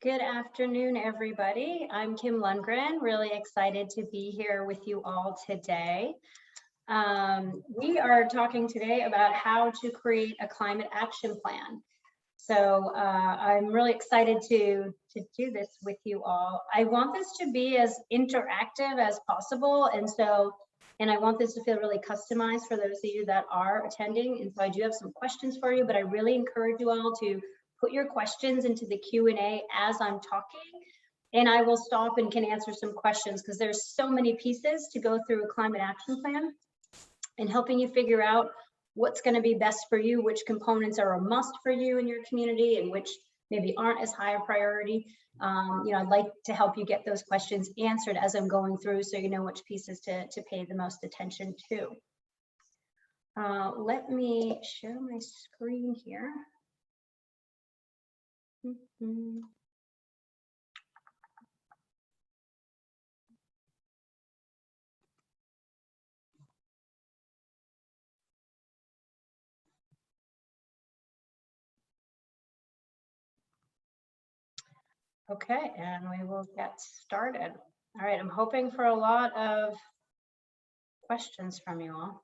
Good afternoon, everybody. I'm Kim Lundgren, really excited to be here with you all today. We are talking today about how to create a climate action plan. So I'm really excited to do this with you all. I want this to be as interactive as possible, and I want this to feel really customized for those of you that are attending. And so I do have some questions for you, but I really encourage you all to put your questions into the Q&A as I'm talking, and I will stop and can answer some questions because there's so many pieces to go through a climate action plan and helping you figure out what's going to be best for you, which components are a must for you in your community and which maybe aren't as high a priority. I'd like to help you get those questions answered as I'm going through so you know which pieces to pay the most attention to. Let me share my screen here. Okay, and we will get started. All right, I'm hoping for a lot of questions from you all.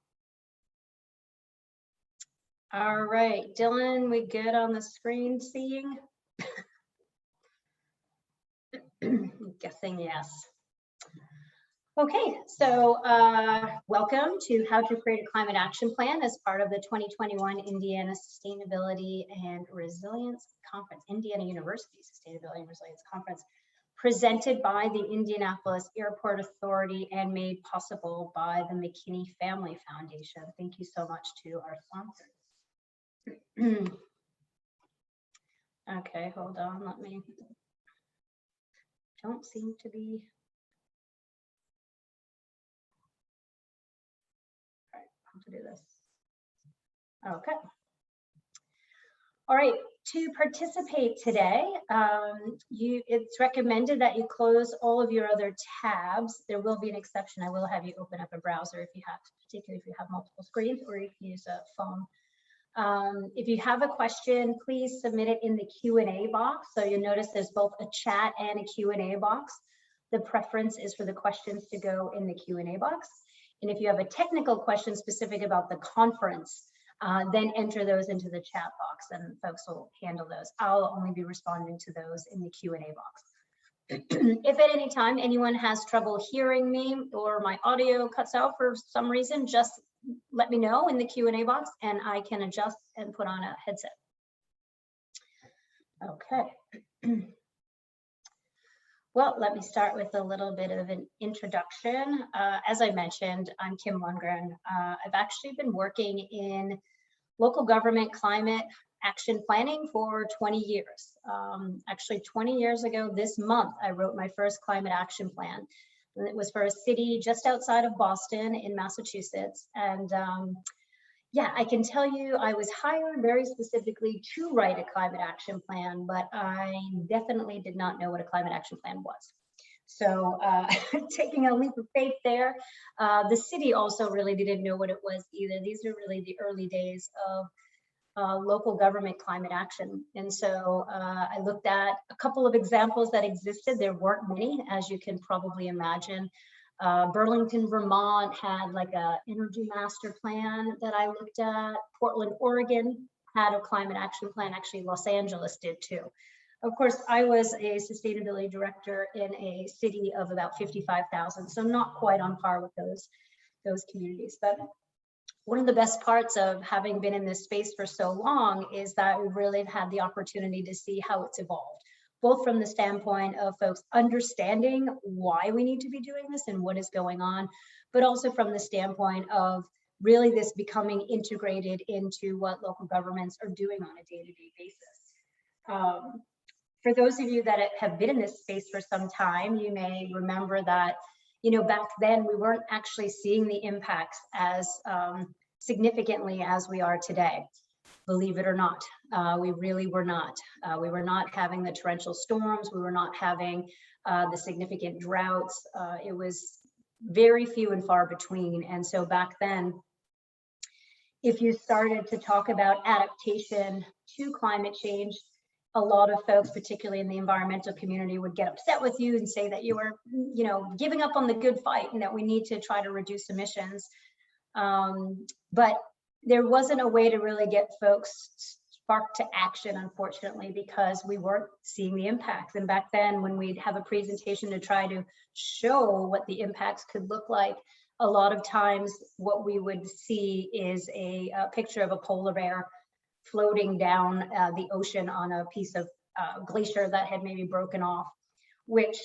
All right, Dylan, we good on the screen seeing? I'm guessing yes. Okay, so welcome to How to Create a Climate Action Plan as part of the 2021 Indiana Sustainability and Resilience Conference, Indiana University Sustainability and Resilience Conference, presented by the Indianapolis Airport Authority and made possible by the McKinney Family Foundation. Thank you so much to our sponsors. Okay, hold on, don't seem to be. All right, how to do this. Okay. All right, to participate today, it's recommended that you close all of your other tabs. There will be an exception. I will have you open up a browser if you have, particularly if you have multiple screens, or you can use a phone. If you have a question, please submit it in the Q&A box. So you'll notice there's both a chat and a Q&A box. The preference is for the questions to go in the Q&A box. And if you have a technical question specific about the conference, then enter those into the chat box and folks will handle those. I'll only be responding to those in the Q&A box. If at any time anyone has trouble hearing me or my audio cuts out for some reason, just let me know in the Q&A box and I can adjust and put on a headset. Okay. Well, let me start with a little bit of an introduction. As I mentioned, I'm Kim Lundgren. I've actually been working in local government climate action planning for 20 years. Actually 20 years ago this month, I wrote my first climate action plan. It was for a city just outside of Boston in Massachusetts. And yeah, I can tell you I was hired very specifically to write a climate action plan, but I definitely did not know what a climate action plan was. So taking a leap of faith there. The city also really didn't know what it was either. These are really the early days of local government climate action. And so I looked at a couple of examples that existed. There weren't many, as you can probably imagine. Burlington, Vermont had like a energy master plan that I looked at. Portland, Oregon had a climate action plan. Actually, Los Angeles did too. Of course, I was a sustainability director in a city of about 55,000, so not quite on par with those communities. But one of the best parts of having been in this space for so long is that we really have had the opportunity to see how it's evolved, both from the standpoint of folks understanding why we need to be doing this and what is going on, but also from the standpoint of really this becoming integrated into what local governments are doing on a day-to-day basis. For those of you that have been in this space for some time, you may remember that, back then we weren't actually seeing the impacts as significantly as we are today. Believe it or not, we really were not. We were not having the torrential storms. We were not having the significant droughts. It was very few and far between. And so back then, if you started to talk about adaptation to climate change, a lot of folks, particularly in the environmental community, would get upset with you and say that you were, giving up on the good fight and that we need to try to reduce emissions. But there wasn't a way to really get folks sparked to action, unfortunately, because we weren't seeing the impacts. And back then, when we'd have a presentation to try to show what the impacts could look like, a lot of times what we would see is a picture of a polar bear floating down the ocean on a piece of glacier that had maybe broken off, which,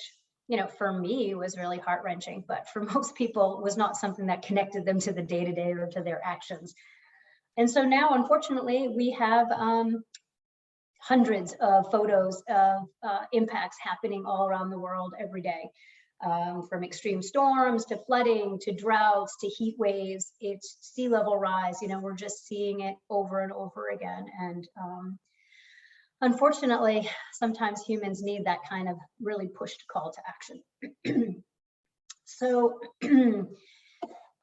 for me was really heart-wrenching, but for most people was not something that connected them to the day-to-day or to their actions. And so now, unfortunately, we have hundreds of photos of impacts happening all around the world every day. From extreme storms to flooding to droughts to heat waves, it's sea level rise. We're just seeing it over and over again. And unfortunately, sometimes humans need that kind of really pushed call to action. So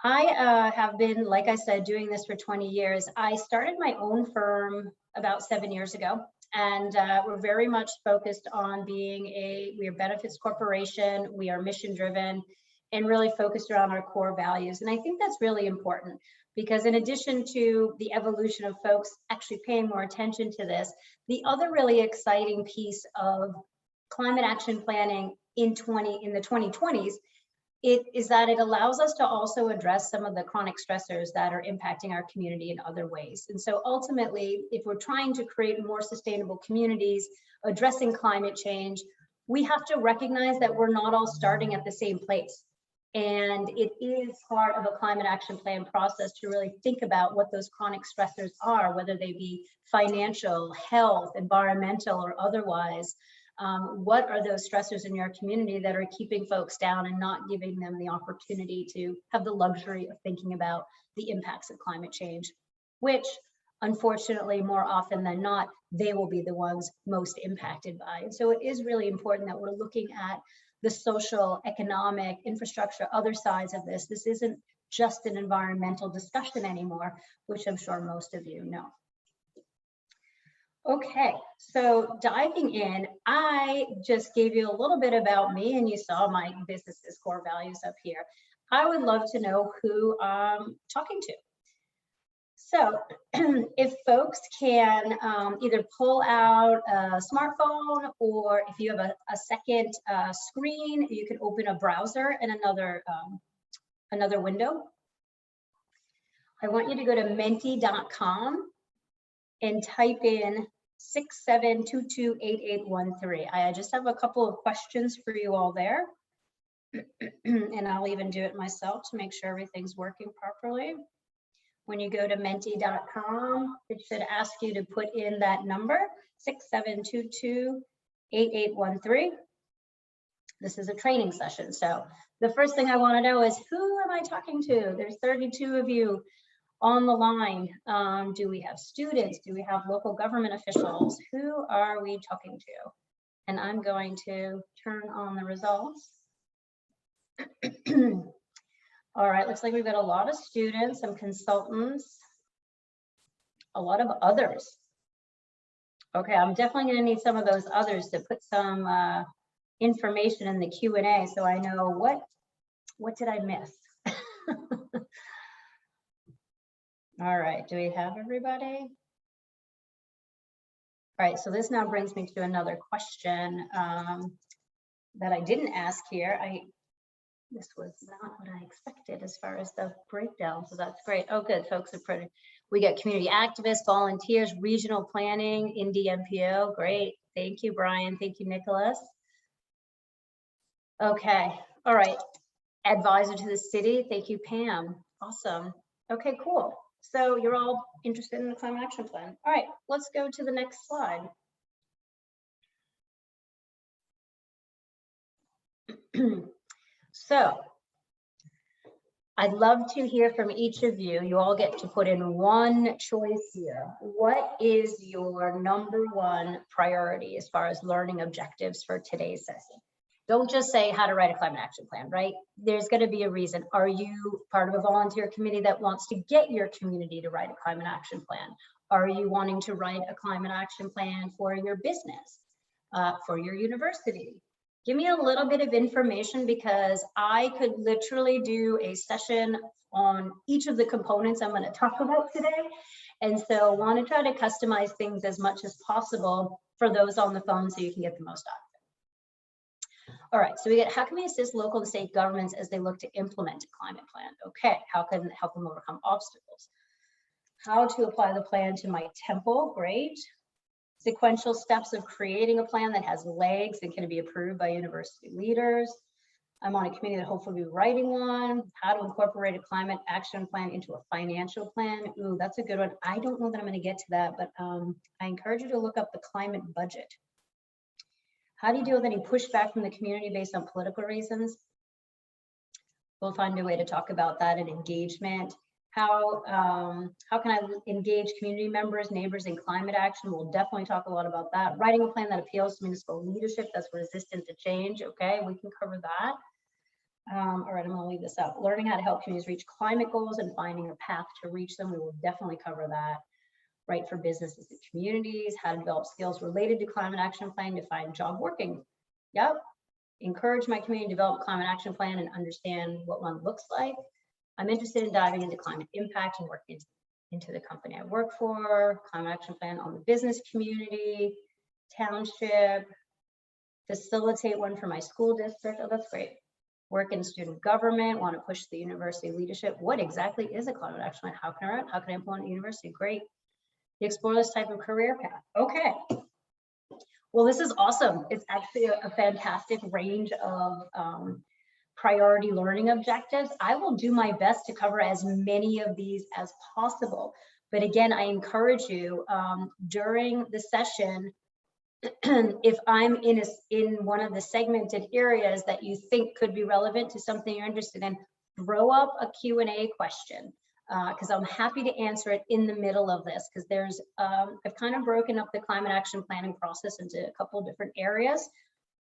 I have been, like I said, doing this for 20 years. I started my own firm about 7 years ago. And we're very much focused on we are benefits corporation, we are mission driven, and really focused around our core values. And I think that's really important because in addition to the evolution of folks actually paying more attention to this, the other really exciting piece of climate action planning in the 2020s is that it allows us to also address some of the chronic stressors that are impacting our community in other ways. And so ultimately, if we're trying to create more sustainable communities, addressing climate change, we have to recognize that we're not all starting at the same place. And it is part of a climate action plan process to really think about what those chronic stressors are, whether they be financial, health, environmental, or otherwise. What are those stressors in your community that are keeping folks down and not giving them the opportunity to have the luxury of thinking about the impacts of climate change, which unfortunately, more often than not, they will be the ones most impacted by. And so it is really important that we're looking at the social, economic, infrastructure, other sides of this. This isn't just an environmental discussion anymore, which I'm sure most of you know. Okay, so diving in, I just gave you a little bit about me and you saw my business's core values up here. I would love to know who I'm talking to. So if folks can either pull out a smartphone, or if you have a second screen, you can open a browser and another window. I want you to go to menti.com and type in 67228813. I just have a couple of questions for you all there. And I'll even do it myself to make sure everything's working properly. When you go to menti.com, it should ask you to put in that number, 67228813. This is a training session. So the first thing I want to know is, who am I talking to? There's 32 of you on the line. Do we have students? Do we have local government officials? Who are we talking to? And I'm going to turn on the results. All right, looks like we've got a lot of students, some consultants, a lot of others. Okay, I'm definitely going to need some of those others to put some information in the Q&A so I know what did I miss? All right, do we have everybody? All right, so this now brings me to another question that I didn't ask here. This was not what I expected as far as the breakdown, so that's great. Oh, good, folks are pretty. We got community activists, volunteers, regional planning, Indy NPO, great. Thank you, Brian. Thank you, Nicholas. Okay, all right. Advisor to the city, thank you, Pam. Awesome. Okay, cool. So you're all interested in the climate action plan. All right, let's go to the next slide. So I'd love to hear from each of you. You all get to put in one choice here. What is your #1 priority as far as learning objectives for today's session? Don't just say how to write a climate action plan, right? There's going to be a reason. Are you part of a volunteer committee that wants to get your community to write a climate action plan? Are you wanting to write a climate action plan for your business, for your university? Give me a little bit of information, because I could literally do a session on each of the components I'm going to talk about today. And so I want to try to customize things as much as possible for those on the phone so you can get the most out of it. All right, so we get, how can we assist local and state governments as they look to implement a climate plan? Okay, how can it help them overcome obstacles? How to apply the plan to my temple, great. Sequential steps of creating a plan that has legs and can be approved by university leaders. I'm on a committee that hopefully will be writing one. How to incorporate a climate action plan into a financial plan. Ooh, that's a good one. I don't know that I'm going to get to that, but I encourage you to look up the climate budget. How do you deal with any pushback from the community based on political reasons? We'll find a way to talk about that and engagement. How can I engage community members, neighbors in climate action? We'll definitely talk a lot about that. Writing a plan that appeals to municipal leadership that's resistant to change. Okay, we can cover that. All right, I'm going to leave this up. Learning how to help communities reach climate goals and finding a path to reach them. We will definitely cover that. Right for businesses and communities. How to develop skills related to climate action plan to find job working. Yep. Encourage my community to develop a climate action plan and understand what one looks like. I'm interested in diving into climate impact and working into the company I work for. Climate action plan on the business community, township, facilitate one for my school district. Oh, that's great. Work in student government, want to push the university leadership. What exactly is a climate action plan? How can I implement a university? Great. Explore this type of career path. Okay. Well, this is awesome. It's actually a fantastic range of priority learning objectives. I will do my best to cover as many of these as possible. But again, I encourage you during the session, if I'm in one of the segmented areas that you think could be relevant to something you're interested in, throw up a Q&A question, because I'm happy to answer it in the middle of this, because there's, I've kind of broken up the climate action planning process into a couple different areas.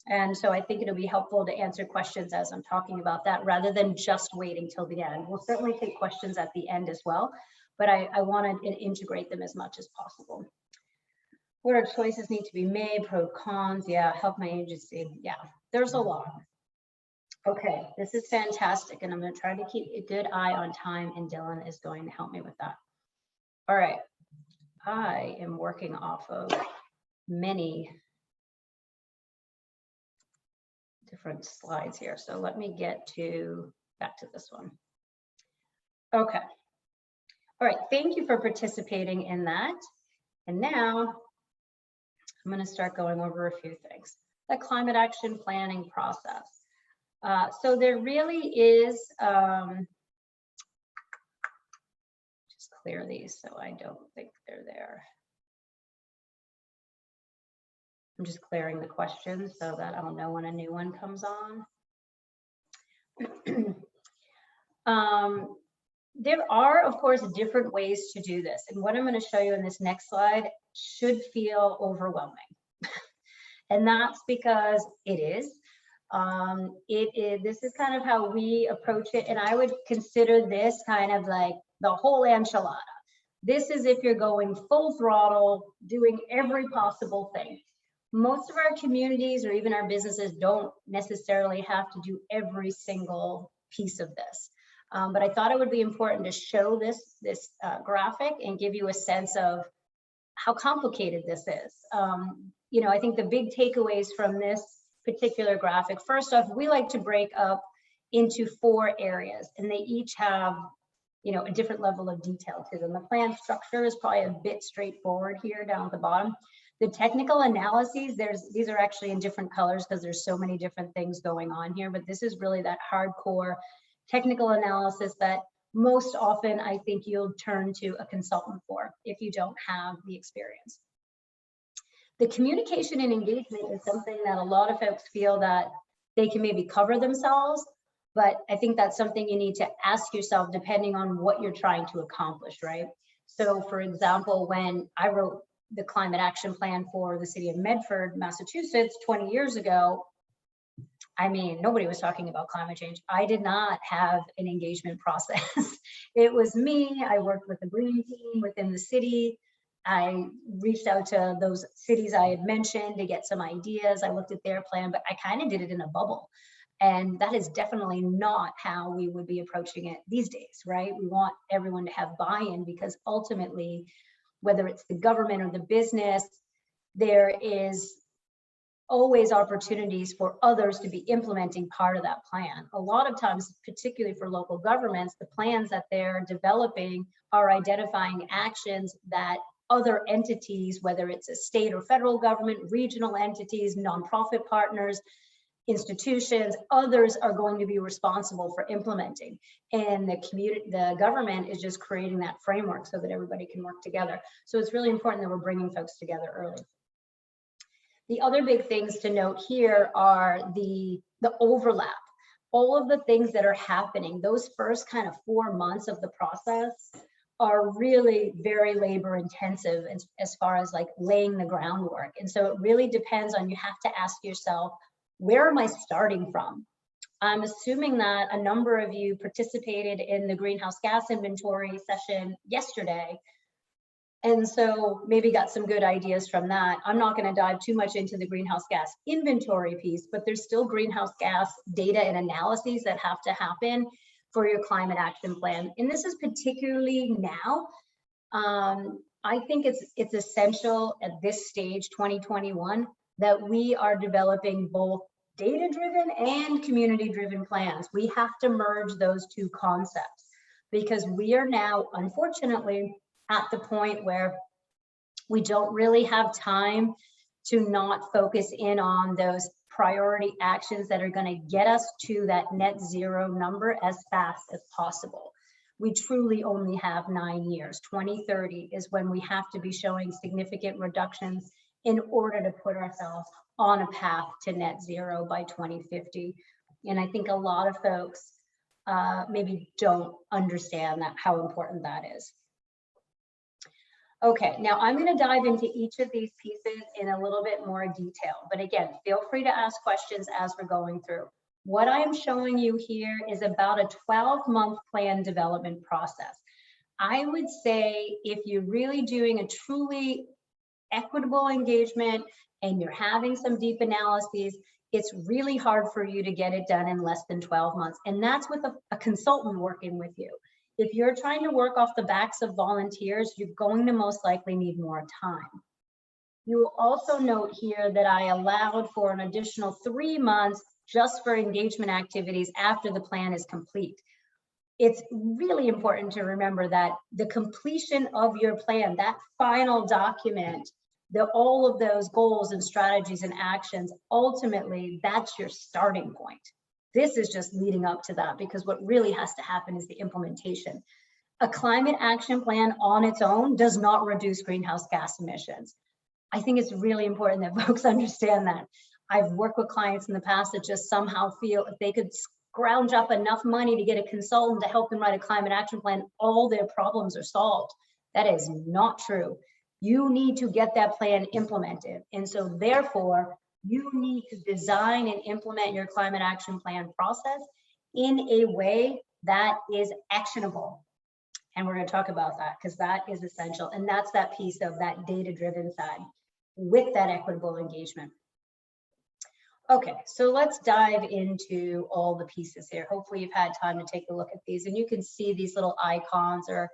And so I think it'll be helpful to answer questions as I'm talking about that, rather than just waiting till the end. We'll certainly take questions at the end as well, but I want to integrate them as much as possible. What are choices need to be made? Pro, cons, yeah, help my agency. Yeah, there's a lot. Okay, this is fantastic, and I'm going to try to keep a good eye on time, and Dylan is going to help me with that. All right, I am working off of many different slides here, so let me get back to this one. Okay. All right, thank you for participating in that. And now I'm going to start going over a few things. The climate action planning process. So there really is, just clear these so I don't think they're there. I'm just clearing the questions so that I'll know when a new one comes on. There are, of course, different ways to do this. And what I'm going to show you in this next slide should feel overwhelming. And that's because it is. This is kind of how we approach it. And I would consider this kind of like the whole enchilada. This is if you're going full throttle, doing every possible thing. Most of our communities or even our businesses don't necessarily have to do every single piece of this. But I thought it would be important to show this graphic and give you a sense of how complicated this is. You know, I think the big takeaways from this particular graphic, first off, we like to break up into 4 areas, and they each have, you know, a different level of detail to them. The plan structure is probably a bit straightforward here down at the bottom. The technical analyses, these are actually in different colors because there's so many different things going on here, but this is really that hardcore technical analysis that most often I think you'll turn to a consultant for if you don't have the experience. The communication and engagement is something that a lot of folks feel that they can maybe cover themselves, but I think that's something you need to ask yourself depending on what you're trying to accomplish, right? So for example, when I wrote the climate action plan for the city of Medford, Massachusetts, 20 years ago, I mean, nobody was talking about climate change. I did not have an engagement process. It was me. I worked with the green team within the city. I reached out to those cities I had mentioned to get some ideas. I looked at their plan, but I kind of did it in a bubble. And that is definitely not how we would be approaching it these days, right? We want everyone to have buy-in, because ultimately, whether it's the government or the business, there is always opportunities for others to be implementing part of that plan. A lot of times, particularly for local governments, the plans that they're developing are identifying actions that other entities, whether it's a state or federal government, regional entities, nonprofit partners, institutions, others are going to be responsible for implementing. And the government is just creating that framework so that everybody can work together. So it's really important that we're bringing folks together early. The other big things to note here are the overlap. All of the things that are happening, those first kind of 4 months of the process are really very labor intensive as far as like laying the groundwork. And so it really depends on, you have to ask yourself, where am I starting from? I'm assuming that a number of you participated in the greenhouse gas inventory session yesterday. And so maybe got some good ideas from that. I'm not going to dive too much into the greenhouse gas inventory piece, but there's still greenhouse gas data and analyses that have to happen for your climate action plan. And this is particularly now. I think it's essential at this stage, 2021, that we are developing both data-driven and community-driven plans. We have to merge those two concepts, because we are now, unfortunately, at the point where we don't really have time to not focus in on those priority actions that are going to get us to that net zero number as fast as possible. We truly only have 9 years. 2030 is when we have to be showing significant reductions in order to put ourselves on a path to net zero by 2050. And I think a lot of folks maybe don't understand that, how important that is. Okay, now I'm going to dive into each of these pieces in a little bit more detail. But again, feel free to ask questions as we're going through. What I am showing you here is about a 12-month plan development process. I would say if you're really doing a truly equitable engagement and you're having some deep analyses, it's really hard for you to get it done in less than 12 months. And that's with a consultant working with you. If you're trying to work off the backs of volunteers, you're going to most likely need more time. You will also note here that I allowed for an additional 3 months just for engagement activities after the plan is complete. It's really important to remember that the completion of your plan, that final document, all of those goals and strategies and actions, ultimately, that's your starting point. This is just leading up to that, because what really has to happen is the implementation. A climate action plan on its own does not reduce greenhouse gas emissions. I think it's really important that folks understand that. I've worked with clients in the past that just somehow feel if they could scrounge up enough money to get a consultant to help them write a climate action plan, all their problems are solved. That is not true. You need to get that plan implemented. And so therefore, you need to design and implement your climate action plan process in a way that is actionable. And we're going to talk about that, because that is essential. And that's that piece of that data-driven side with that equitable engagement. Okay, so let's dive into all the pieces here. Hopefully you've had time to take a look at these, and you can see these little icons are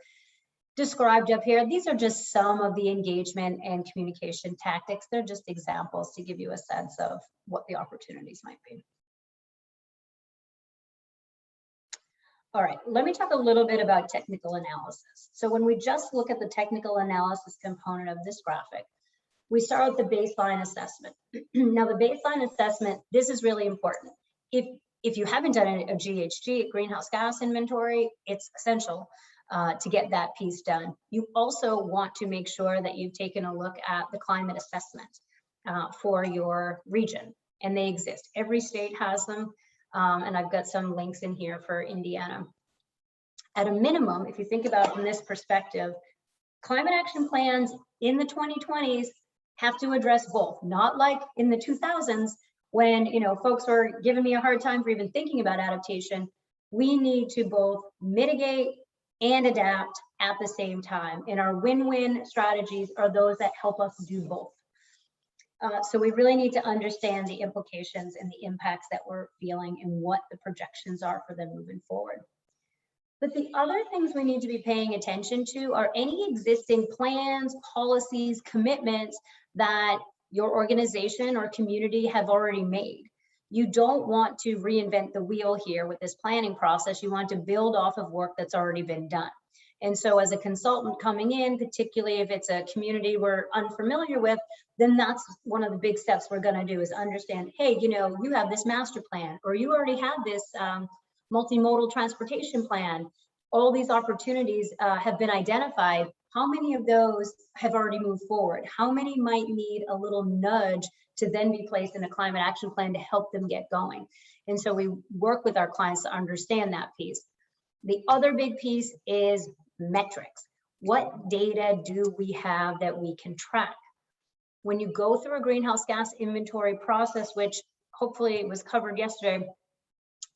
described up here. These are just some of the engagement and communication tactics. They're just examples to give you a sense of what the opportunities might be. All right, let me talk a little bit about technical analysis. So when we just look at the technical analysis component of this graphic, we start with the baseline assessment. Now the baseline assessment, this is really important. If you haven't done a GHG, greenhouse gas inventory, it's essential to get that piece done. You also want to make sure that you've taken a look at the climate assessment for your region, and they exist. Every state has them, and I've got some links in here for Indiana. At a minimum, if you think about it from this perspective, climate action plans in the 2020s have to address both, not like in the 2000s when folks were giving me a hard time for even thinking about adaptation. We need to both mitigate and adapt at the same time. And our win-win strategies are those that help us do both. So we really need to understand the implications and the impacts that we're feeling and what the projections are for them moving forward. But the other things we need to be paying attention to are any existing plans, policies, commitments that your organization or community have already made. You don't want to reinvent the wheel here with this planning process. You want to build off of work that's already been done. And so as a consultant coming in, particularly if it's a community we're unfamiliar with, then that's one of the big steps we're going to do is understand, hey, you know, you have this master plan, or you already have this multimodal transportation plan. All these opportunities have been identified. How many of those have already moved forward? How many might need a little nudge to then be placed in a climate action plan to help them get going? And so we work with our clients to understand that piece. The other big piece is metrics. What data do we have that we can track? When you go through a greenhouse gas inventory process, which hopefully was covered yesterday,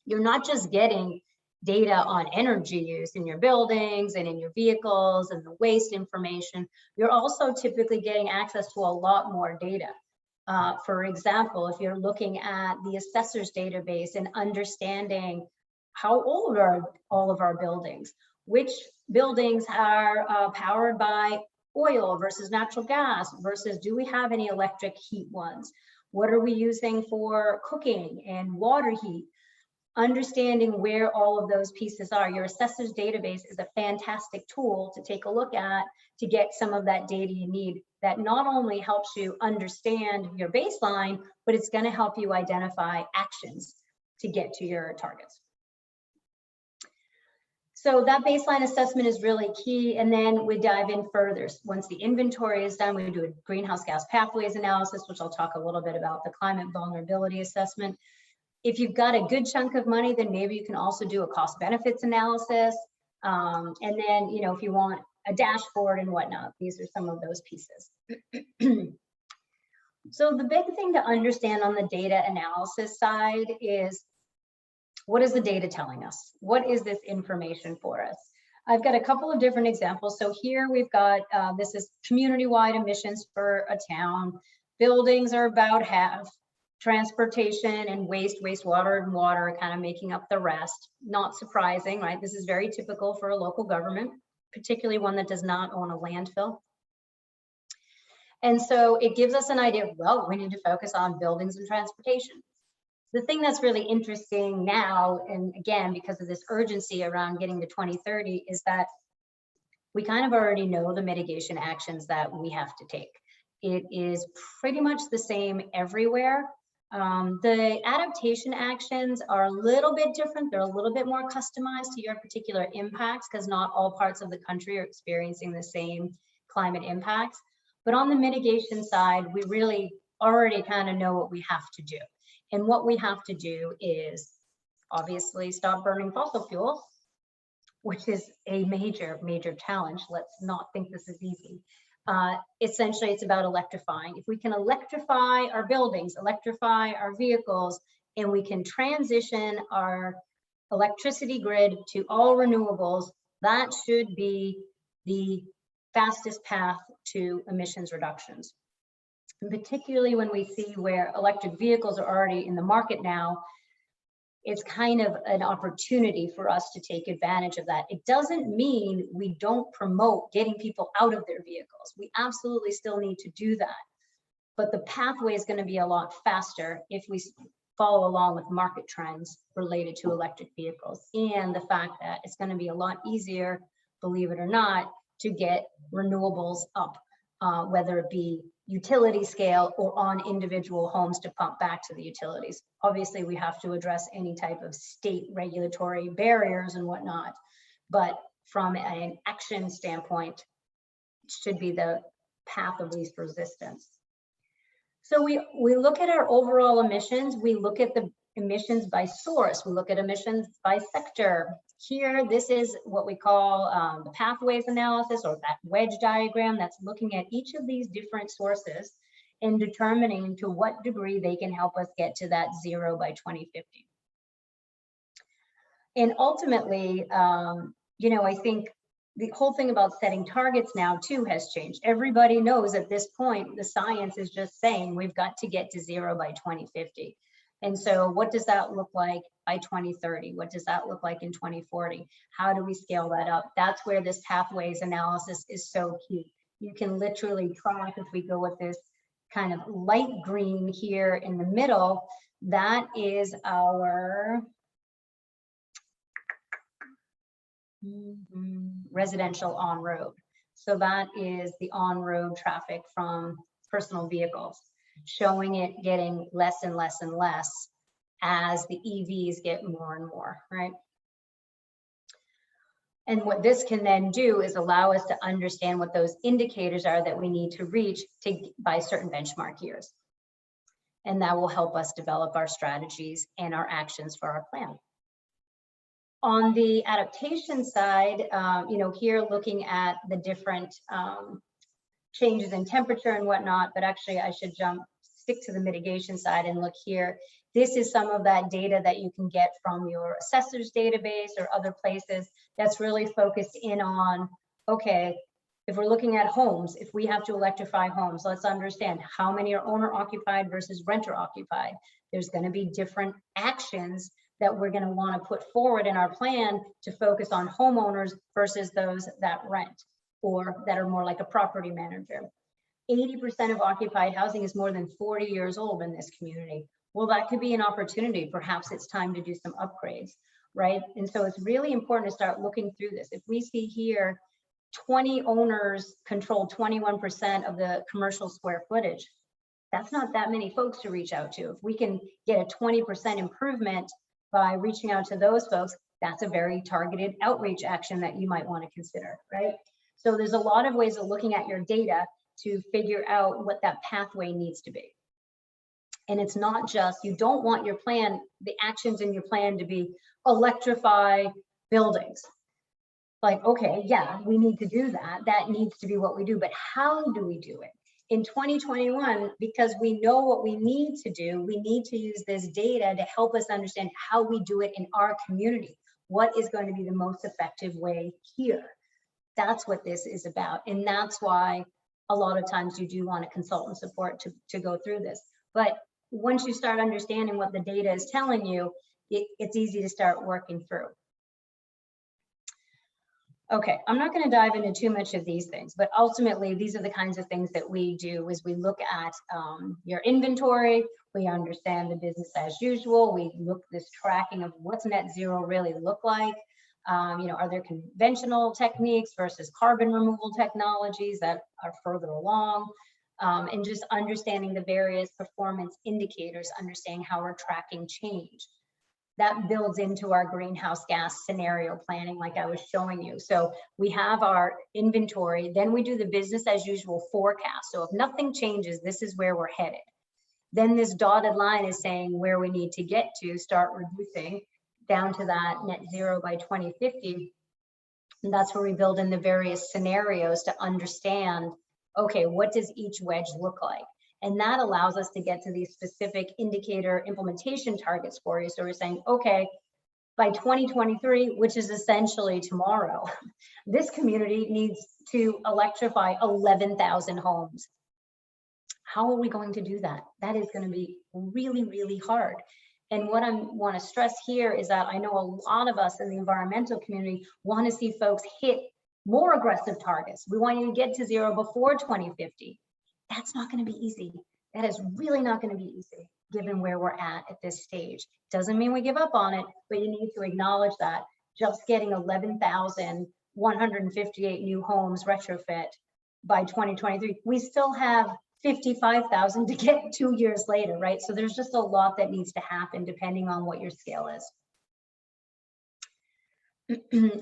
you're not just getting data on energy use in your buildings and in your vehicles and the waste information. You're also typically getting access to a lot more data. For example, if you're looking at the assessor's database and understanding how old are all of our buildings, which buildings are powered by oil versus natural gas versus do we have any electric heat ones? What are we using for cooking and water heat? Understanding where all of those pieces are. Your assessor's database is a fantastic tool to take a look at to get some of that data you need that not only helps you understand your baseline, but it's going to help you identify actions to get to your targets. So that baseline assessment is really key. And then we dive in further. Once the inventory is done, we do a greenhouse gas pathways analysis, which I'll talk a little bit about, the climate vulnerability assessment. If you've got a good chunk of money, then maybe you can also do a cost benefits analysis. And then, you know, if you want a dashboard and whatnot, these are some of those pieces. So the big thing to understand on the data analysis side is, what is the data telling us? What is this information for us? I've got a couple of different examples. So here we've got, this is community-wide emissions for a town. Buildings are about half. Transportation and wastewater and water are kind of making up the rest. Not surprising, right? This is very typical for a local government, particularly one that does not own a landfill. And so it gives us an idea of, well, we need to focus on buildings and transportation. The thing that's really interesting now, and again, because of this urgency around getting to 2030, is that we kind of already know the mitigation actions that we have to take. It is pretty much the same everywhere. The adaptation actions are a little bit different. They're a little bit more customized to your particular impacts because not all parts of the country are experiencing the same climate impacts. But on the mitigation side, we really already kind of know what we have to do. And what we have to do is obviously stop burning fossil fuels, which is a major, major challenge. Let's not think this is easy. Essentially, it's about electrifying. If we can electrify our buildings, electrify our vehicles, and we can transition our electricity grid to all renewables, that should be the fastest path to emissions reductions. And particularly when we see where electric vehicles are already in the market now, it's kind of an opportunity for us to take advantage of that. It doesn't mean we don't promote getting people out of their vehicles. We absolutely still need to do that. But the pathway is going to be a lot faster if we follow along with market trends related to electric vehicles, and the fact that it's going to be a lot easier, believe it or not, to get renewables up, whether it be utility scale or on individual homes to pump back to the utilities. Obviously, we have to address any type of state regulatory barriers and whatnot, but from an action standpoint, it should be the path of least resistance. So we look at our overall emissions, we look at the emissions by source, we look at emissions by sector. Here, this is what we call the pathways analysis, or that wedge diagram that's looking at each of these different sources and determining to what degree they can help us get to that zero by 2050. And ultimately, you know, I think the whole thing about setting targets now too has changed. Everybody knows at this point, the science is just saying we've got to get to zero by 2050. And so what does that look like by 2030? What does that look like in 2040? How do we scale that up? That's where this pathways analysis is so key. You can literally track, if we go with this kind of light green here in the middle, that is our residential on-road. So that is the on-road traffic from personal vehicles, showing it getting less and less and less as the EVs get more and more, right? And what this can then do is allow us to understand what those indicators are that we need to reach by certain benchmark years. And that will help us develop our strategies and our actions for our plan. On the adaptation side, here looking at the different changes in temperature and whatnot, but actually I should stick to the mitigation side and look here. This is some of that data that you can get from your assessor's database or other places that's really focused in on, okay, if we're looking at homes, if we have to electrify homes, let's understand how many are owner occupied versus renter occupied. There's going to be different actions that we're going to want to put forward in our plan to focus on homeowners versus those that rent or that are more like a property manager. 80% of occupied housing is more than 40 years old in this community. Well, that could be an opportunity. Perhaps it's time to do some upgrades, right? And so it's really important to start looking through this. If we see here, 20 owners control 21% of the commercial square footage, that's not that many folks to reach out to. If we can get a 20% improvement by reaching out to those folks, that's a very targeted outreach action that you might want to consider, right? So there's a lot of ways of looking at your data to figure out what that pathway needs to be. And it's not just, you don't want your plan, the actions in your plan to be electrify buildings. Like, okay, yeah, we need to do that. That needs to be what we do, but how do we do it? In 2021, because we know what we need to do, we need to use this data to help us understand how we do it in our community. What is going to be the most effective way here? That's what this is about. And that's why a lot of times you do want a consultant support to go through this. But once you start understanding what the data is telling you, it's easy to start working through. Okay, I'm not going to dive into too much of these things, but ultimately these are the kinds of things that we do is we look at your inventory, we understand the business as usual, we look this tracking of what's net zero really look like. Are there conventional techniques versus carbon removal technologies that are further along? And just understanding the various performance indicators, understanding how we're tracking change. That builds into our greenhouse gas scenario planning like I was showing you. So we have our inventory, then we do the business as usual forecast. So if nothing changes, this is where we're headed. Then this dotted line is saying where we need to get to start reducing down to that net zero by 2050. And that's where we build in the various scenarios to understand, okay, what does each wedge look like? And that allows us to get to these specific indicator implementation targets for you. So we're saying, okay, by 2023, which is essentially tomorrow, this community needs to electrify 11,000 homes. How are we going to do that? That is going to be really, really hard. And what I want to stress here is that I know a lot of us in the environmental community want to see folks hit more aggressive targets. We want you to get to zero before 2050. That's not going to be easy. That is really not going to be easy given where we're at this stage. Doesn't mean we give up on it, but you need to acknowledge that just getting 11,158 new homes retrofit by 2023, we still have 55,000 to get 2 years later, right? So there's just a lot that needs to happen depending on what your scale is.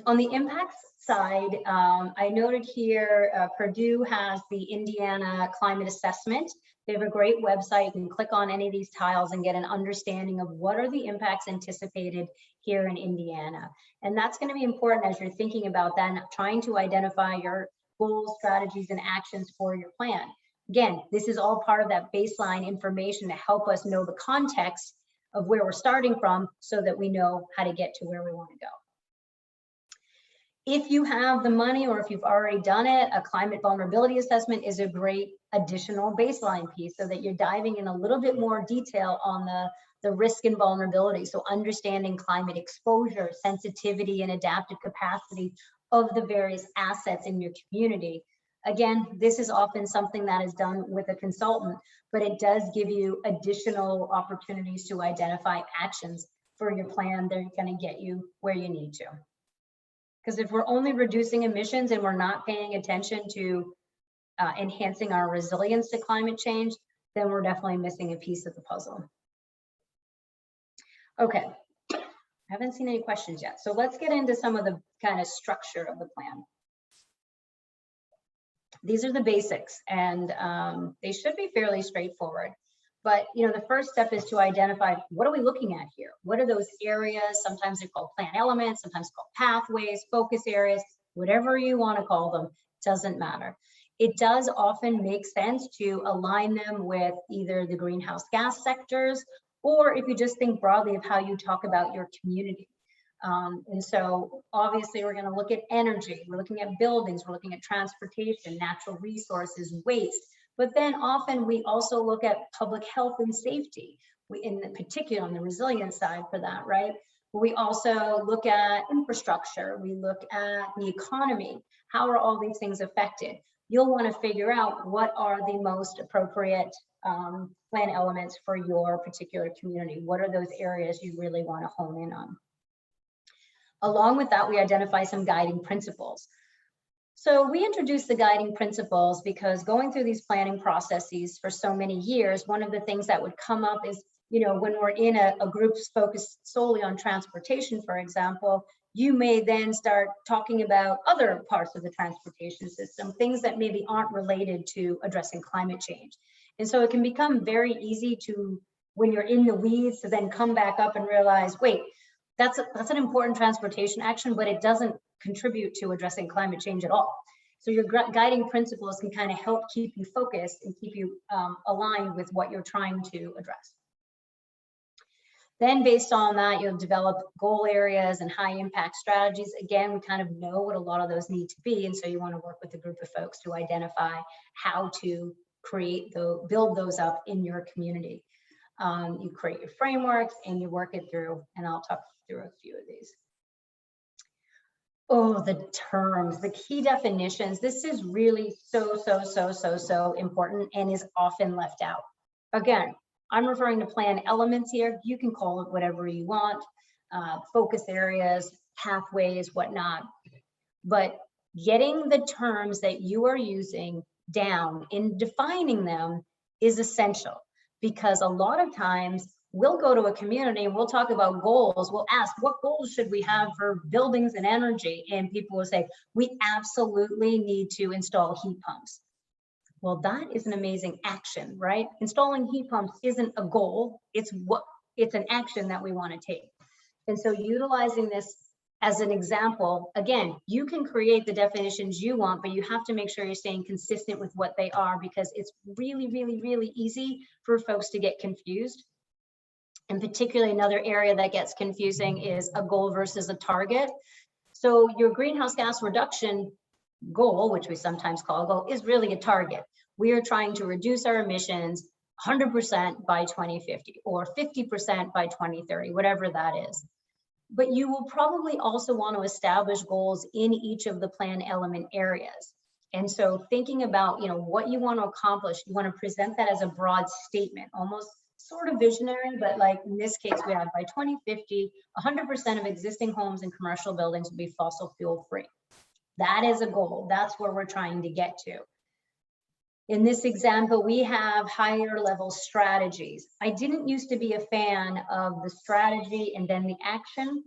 On the impacts side, I noted here, Purdue has the Indiana Climate Assessment. They have a great website. You can click on any of these tiles and get an understanding of what are the impacts anticipated here in Indiana. And that's going to be important as you're thinking about that, trying to identify your goals, strategies, and actions for your plan. Again, this is all part of that baseline information to help us know the context of where we're starting from so that we know how to get to where we want to go. If you have the money or if you've already done it, a climate vulnerability assessment is a great additional baseline piece so that you're diving in a little bit more detail on the risk and vulnerability. So understanding climate exposure, sensitivity, and adaptive capacity of the various assets in your community. Again, this is often something that is done with a consultant, but it does give you additional opportunities to identify actions for your plan that are going to get you where you need to. Because if we're only reducing emissions and we're not paying attention to enhancing our resilience to climate change, then we're definitely missing a piece of the puzzle. Okay, I haven't seen any questions yet. So let's get into some of the kind of structure of the plan. These are the basics, and they should be fairly straightforward. But the first step is to identify, what are we looking at here? What are those areas? Sometimes they're called plan elements, sometimes called pathways, focus areas, whatever you want to call them, doesn't matter. It does often make sense to align them with either the greenhouse gas sectors, or if you just think broadly of how you talk about your community. And so obviously we're going to look at energy, we're looking at buildings, we're looking at transportation, natural resources, waste. But then often we also look at public health and safety, in particular on the resilience side for that, right? We also look at infrastructure, we look at the economy. How are all these things affected? You'll want to figure out what are the most appropriate plan elements for your particular community. What are those areas you really want to hone in on? Along with that, we identify some guiding principles. So we introduced the guiding principles because going through these planning processes for so many years, one of the things that would come up is, when we're in a group focused solely on transportation, for example, you may then start talking about other parts of the transportation system, things that maybe aren't related to addressing climate change. And so it can become very easy to, when you're in the weeds, to then come back up and realize, wait, that's an important transportation action, but it doesn't contribute to addressing climate change at all. So your guiding principles can kind of help keep you focused and keep you aligned with what you're trying to address. Then based on that, you'll develop goal areas and high impact strategies. Again, we kind of know what a lot of those need to be. And so you want to work with a group of folks to identify how to build those up in your community. You create your frameworks and you work it through, and I'll talk through a few of these. Oh, the terms, the key definitions. This is really so important and is often left out. Again, I'm referring to plan elements here. You can call it whatever you want, focus areas, pathways, whatnot. But getting the terms that you are using down in defining them is essential, because a lot of times we'll go to a community and we'll talk about goals. We'll ask, what goals should we have for buildings and energy? And people will say, we absolutely need to install heat pumps. Well, that is an amazing action, right? Installing heat pumps isn't a goal. It's an action that we want to take. And so utilizing this as an example, again, you can create the definitions you want, but you have to make sure you're staying consistent with what they are, because it's really easy for folks to get confused. And particularly another area that gets confusing is a goal versus a target. So your greenhouse gas reduction goal, which we sometimes call a goal, is really a target. We are trying to reduce our emissions 100% by 2050 or 50% by 2030, whatever that is. But you will probably also want to establish goals in each of the plan element areas. And so thinking about, what you want to accomplish, you want to present that as a broad statement, almost sort of visionary, but like in this case, we have by 2050, 100% of existing homes and commercial buildings will be fossil fuel free. That is a goal. That's where we're trying to get to. In this example, we have higher level strategies. I didn't used to be a fan of the strategy and then the action,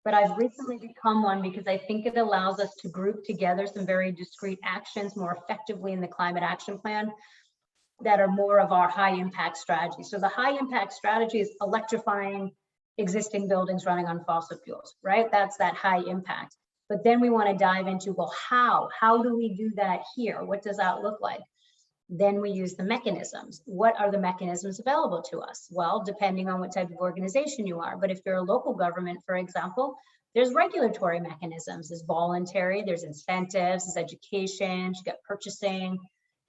but I've recently become one because I think it allows us to group together some very discrete actions more effectively in the climate action plan that are more of our high impact strategy. So the high impact strategy is electrifying existing buildings running on fossil fuels, right? That's that high impact. But then we want to dive into, well, how do we do that here? What does that look like? Then we use the mechanisms. What are the mechanisms available to us? Well, depending on what type of organization you are. But if you're a local government, for example, There's regulatory mechanisms. There's voluntary, there's incentives, there's education, you got purchasing,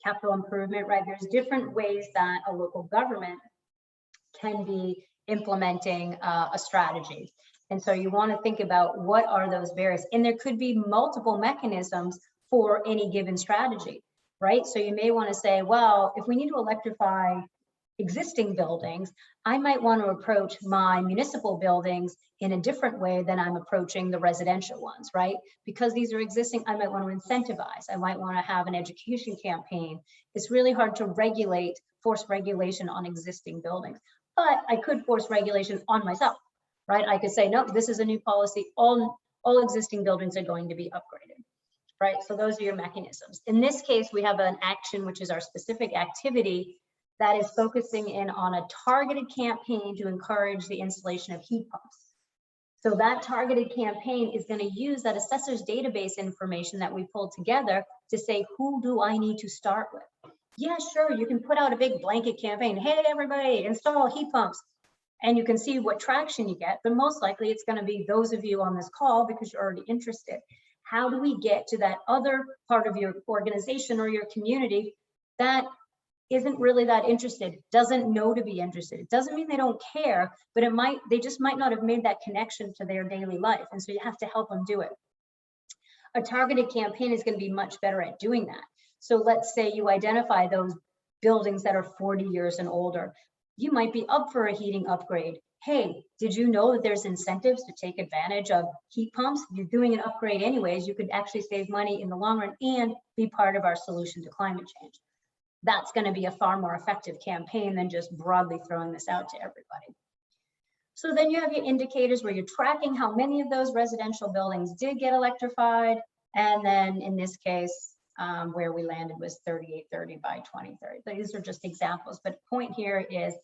capital improvement, right? There's different ways that a local government can be implementing a strategy. And so you want to think about what are those various, and there could be multiple mechanisms for any given strategy, right? So you may want to say, well, if we need to electrify existing buildings, I might want to approach my municipal buildings in a different way than I'm approaching the residential ones, right? Because these are existing, I might want to incentivize, I might want to have an education campaign. It's really hard to regulate, force regulation on existing buildings, but I could force regulation on myself, right? I could say, no, this is a new policy, all existing buildings are going to be upgraded, right? So those are your mechanisms. In this case, we have an action, which is our specific activity that is focusing in on a targeted campaign to encourage the installation of heat pumps. So that targeted campaign is going to use that assessor's database information that we pulled together to say, who do I need to start with? Yeah, sure, you can put out a big blanket campaign. Hey, everybody, install heat pumps. And you can see what traction you get, but most likely it's going to be those of you on this call because you're already interested. How do we get to that other part of your organization or your community that isn't really that interested, doesn't know to be interested? It doesn't mean they don't care, but they just might not have made that connection to their daily life. And so you have to help them do it. A targeted campaign is going to be much better at doing that. So let's say you identify those buildings that are 40 years and older. You might be up for a heating upgrade. Hey, did you know that there's incentives to take advantage of heat pumps? You're doing an upgrade anyways, you could actually save money in the long run and be part of our solution to climate change. That's going to be a far more effective campaign than just broadly throwing this out to everybody. So then you have your indicators where you're tracking how many of those residential buildings did get electrified. And then in this case, where we landed was 3830 by 2030. These are just examples, but the point here is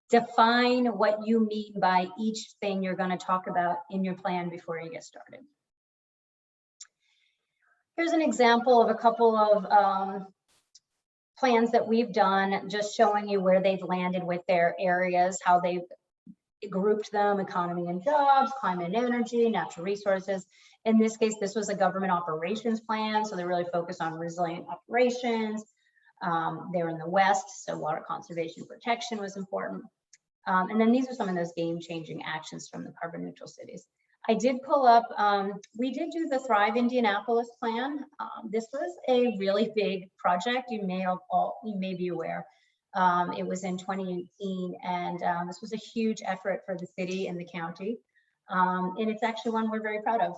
define what you mean by each thing you're going to talk about in your plan before you get started. Here's an example of a couple of plans that we've done, just showing you where they've landed with their areas, how they've grouped them: economy and jobs, climate and energy, natural resources. In this case, this was a government operations plan, so they're really focused on resilient operations. They're in the West, so water conservation protection was important. And then these are some of those game-changing actions from the carbon neutral cities. I did pull up, we did do the Thrive Indianapolis plan. This was a really big project. You may be aware. It was in 2018, and this was a huge effort for the city and the county. And it's actually one we're very proud of.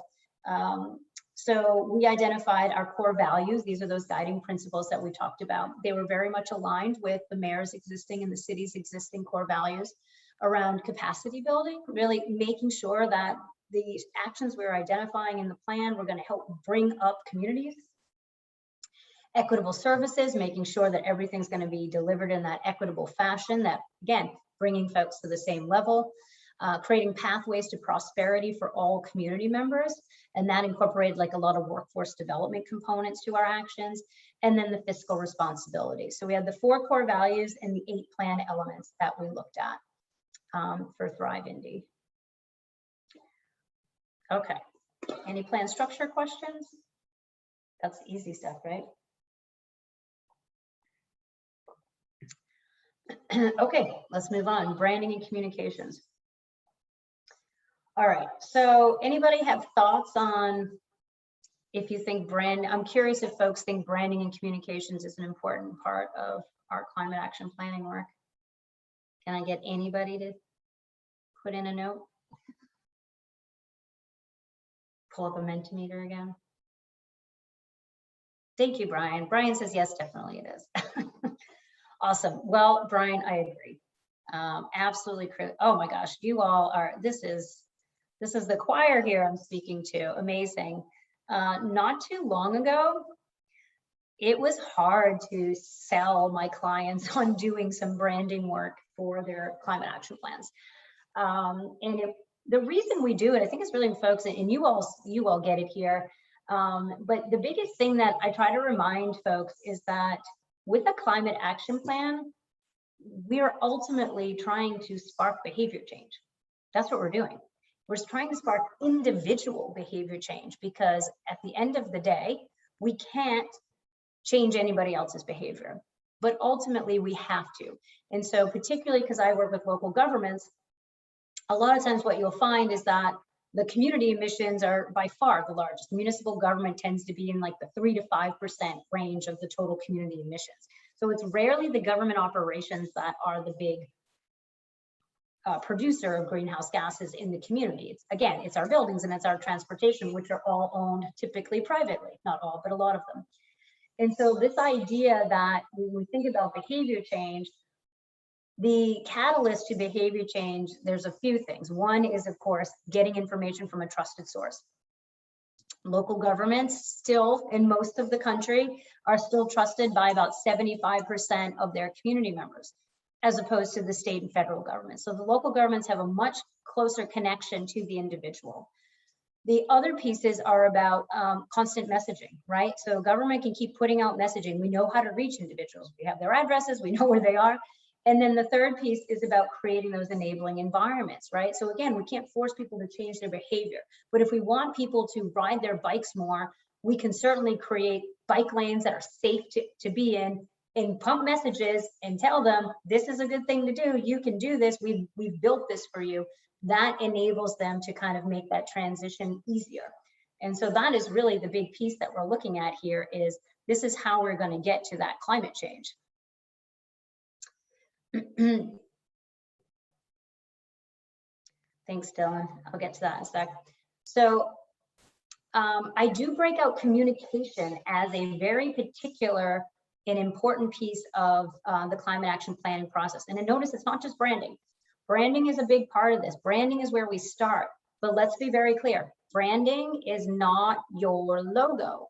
So we identified our core values. These are those guiding principles that we talked about. They were very much aligned with the mayor's existing and the city's existing core values around capacity building, really making sure that the actions we're identifying in the plan were going to help bring up communities. Equitable services, making sure that everything's going to be delivered in that equitable fashion, that, again, bringing folks to the same level. Creating pathways to prosperity for all community members, and that incorporated like a lot of workforce development components to our actions, and then the fiscal responsibility. So we had the 4 core values and the 8 plan elements that we looked at for Thrive Indy. Okay, any plan structure questions? That's the easy stuff, right? Okay, let's move on. Branding and communications. All right, so anybody have thoughts on if you think I'm curious if folks think branding and communications is an important part of our climate action planning work. Can I get anybody to put in a note? Pull up a Mentimeter again. Thank you, Brian. Brian says, yes, definitely it is. Awesome. Well, Brian, I agree. Absolutely. Oh my gosh, you all are, this is the choir here I'm speaking to. Amazing. Not too long ago, it was hard to sell my clients on doing some branding work for their climate action plans. The reason we do it, I think it's really folks, and you all get it here. But the biggest thing that I try to remind folks is that with a climate action plan, we are ultimately trying to spark behavior change. That's what we're doing. We're trying to spark individual behavior change, because at the end of the day, we can't change anybody else's behavior, but ultimately we have to. And so particularly because I work with local governments, a lot of times what you'll find is that the community emissions are by far the largest. Municipal government tends to be in like the 3 to 5% range of the total community emissions. So it's rarely the government operations that are the big producer of greenhouse gases in the community. Again, it's our buildings and it's our transportation, which are all owned typically privately, not all, but a lot of them. And so this idea that when we think about behavior change, the catalyst to behavior change, there's a few things. One is, of course, getting information from a trusted source. Local governments still, in most of the country, are still trusted by about 75% of their community members, as opposed to the state and federal government. So the local governments have a much closer connection to the individual. The other pieces are about constant messaging, right? So government can keep putting out messaging. We know how to reach individuals. We have their addresses, we know where they are. And then the third piece is about creating those enabling environments, right? So again, we can't force people to change their behavior, but if we want people to ride their bikes more, we can certainly create bike lanes that are safe to be in, and pump messages and tell them, this is a good thing to do. You can do this. We've built this for you. That enables them to kind of make that transition easier. And so that is really the big piece that we're looking at here, is this is how we're going to get to that climate change. Thanks, Dylan. I'll get to that in a sec. So I do break out communication as a very particular and important piece of the climate action planning process. And then notice it's not just branding. Branding is a big part of this. Branding is where we start. But let's be very clear. Branding is not your logo.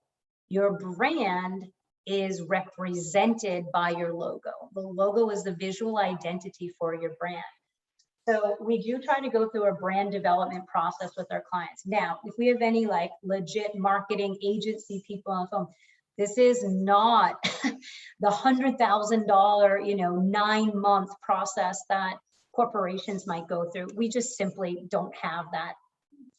Your brand is represented by your logo. The logo is the visual identity for your brand. So we do try to go through a brand development process with our clients. Now, if we have any like legit marketing agency people on the phone, this is not the $100,000, 9-month process that corporations might go through. We just simply don't have that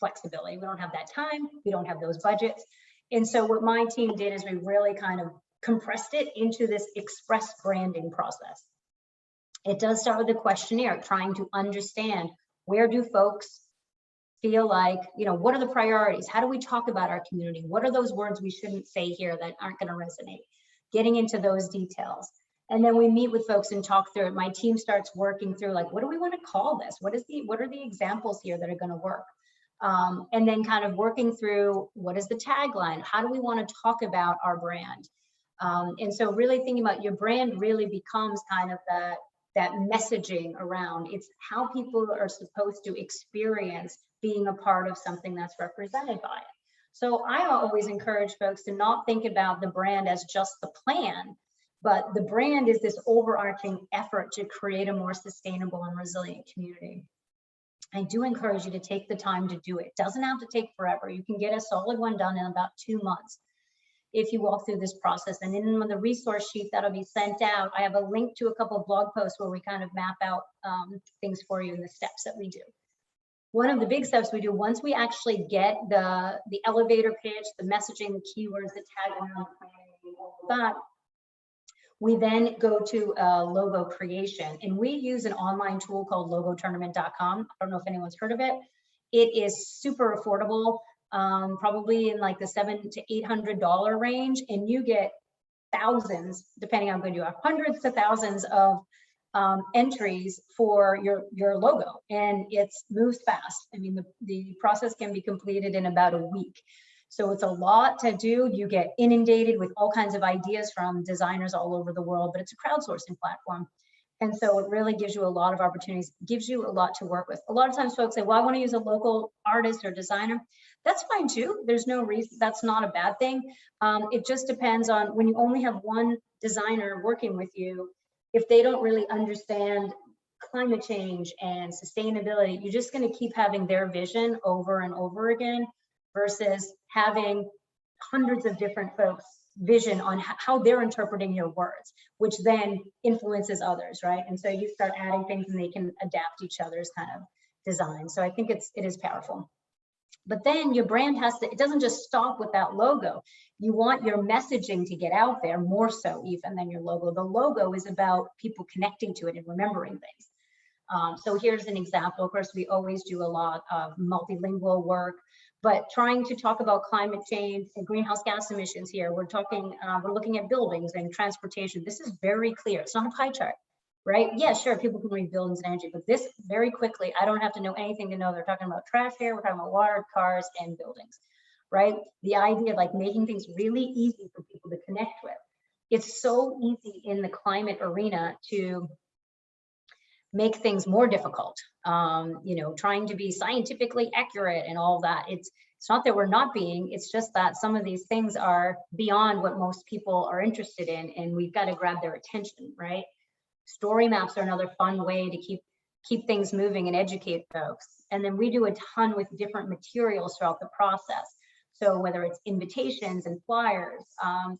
flexibility. We don't have that time. We don't have those budgets. And so what my team did is we really kind of compressed it into this express branding process. It does start with a questionnaire, trying to understand, where do folks feel like, what are the priorities? How do we talk about our community? What are those words we shouldn't say here that aren't going to resonate? Getting into those details. And then we meet with folks and talk through it. My team starts working through, like, what do we want to call this? What are the examples here that are going to work? And then kind of working through, what is the tagline? How do we want to talk about our brand? And so really thinking about your brand really becomes kind of that messaging around. It's how people are supposed to experience being a part of something that's represented by it. So I always encourage folks to not think about the brand as just the plan, but the brand is this overarching effort to create a more sustainable and resilient community. I do encourage you to take the time to do it. It doesn't have to take forever. You can get a solid one done in about 2 months if you walk through this process. And in the resource sheet that'll be sent out, I have a link to a couple of blog posts where we kind of map out things for you and the steps that we do. One of the big steps we do, once we actually get the elevator pitch, the messaging, the keywords, the tagline, the planning, all of that, we then go to logo creation. And we use an online tool called logotournament.com. I don't know if anyone's heard of it. It is super affordable, probably in like the $700 to $800 range. And you get thousands, depending on how good you are, hundreds to thousands of entries for your logo. And it moves fast. I mean, the process can be completed in about a week. So it's a lot to do. You get inundated with all kinds of ideas from designers all over the world, but it's a crowdsourcing platform. And so it really gives you a lot of opportunities, gives you a lot to work with. A lot of times folks say, well, I want to use a local artist or designer. That's fine too. There's no reason, that's not a bad thing. It just depends on, when you only have one designer working with you, if they don't really understand climate change and sustainability, you're just going to keep having their vision over and over again, versus having hundreds of different folks' vision on how they're interpreting your words, which then influences others, right? And so you start adding things and they can adapt each other's kind of design. So I think it is powerful. But then your brand has to, it doesn't just stop with that logo. You want your messaging to get out there more so even than your logo. The logo is about people connecting to it and remembering things. So here's an example. Of course, we always do a lot of multilingual work, but trying to talk about climate change and greenhouse gas emissions here. We're looking at buildings and transportation. This is very clear. It's not a pie chart, right? Yeah, sure, people can read buildings and energy, but this very quickly, I don't have to know anything to know they're talking about trash here. We're talking about water, cars, and buildings, right? The idea of like making things really easy for people to connect with. It's so easy in the climate arena to make things more difficult, trying to be scientifically accurate and all that. It's not that we're not being, it's just that some of these things are beyond what most people are interested in, and we've got to grab their attention, right? Story maps are another fun way to keep things moving and educate folks. And then we do a ton with different materials throughout the process. So whether it's invitations and flyers,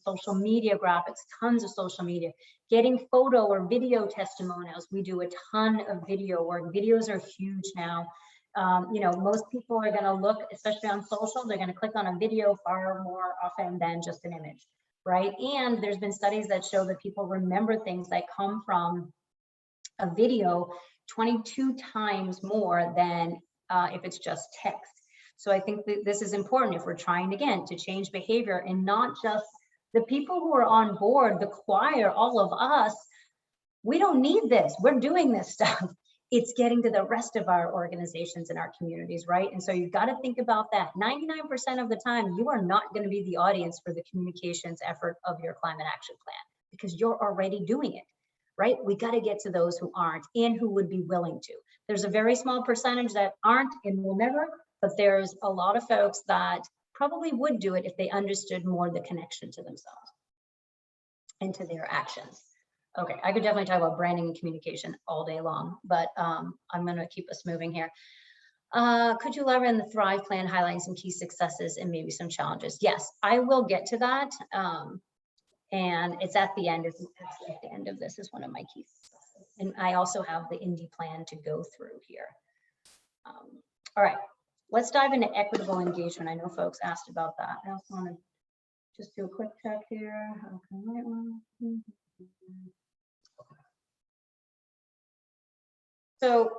social media graphics, tons of social media, getting photo or video testimonials. We do a ton of video work. Videos are huge now. Most people are going to look, especially on social, they're going to click on a video far more often than just an image, right? And there's been studies that show that people remember things that come from a video 22 times more than if it's just text. So I think that this is important if we're trying, again, to change behavior, and not just the people who are on board, the choir, all of us. We don't need this. We're doing this stuff. It's getting to the rest of our organizations and our communities, right? And so you've got to think about that. 99% of the time, you are not going to be the audience for the communications effort of your climate action plan because you're already doing it, right? We got to get to those who aren't and who would be willing to. There's a very small percentage that aren't and will never, but there's a lot of folks that probably would do it if they understood more the connection to themselves and to their actions. Okay, I could definitely talk about branding and communication all day long, but I'm going to keep us moving here. Could you elaborate on the Thrive plan, highlighting some key successes and maybe some challenges? Yes, I will get to that. And it's at the end. It's at the end of this is one of my key successes. And I also have the Indy plan to go through here. All right, let's dive into equitable engagement. I know folks asked about that. I also want to just do a quick check here. Okay. So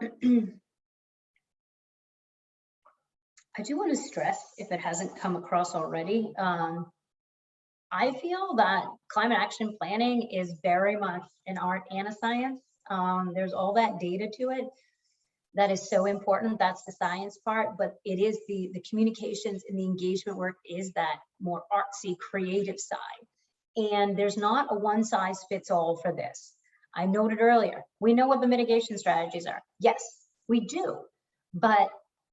I do want to stress, if it hasn't come across already, I feel that climate action planning is very much an art and a science. There's all that data to it that is so important. That's the science part, but it is the communications and the engagement work is that more artsy, creative side. And there's not a one size fits all for this. I noted earlier, we know what the mitigation strategies are. Yes, we do, but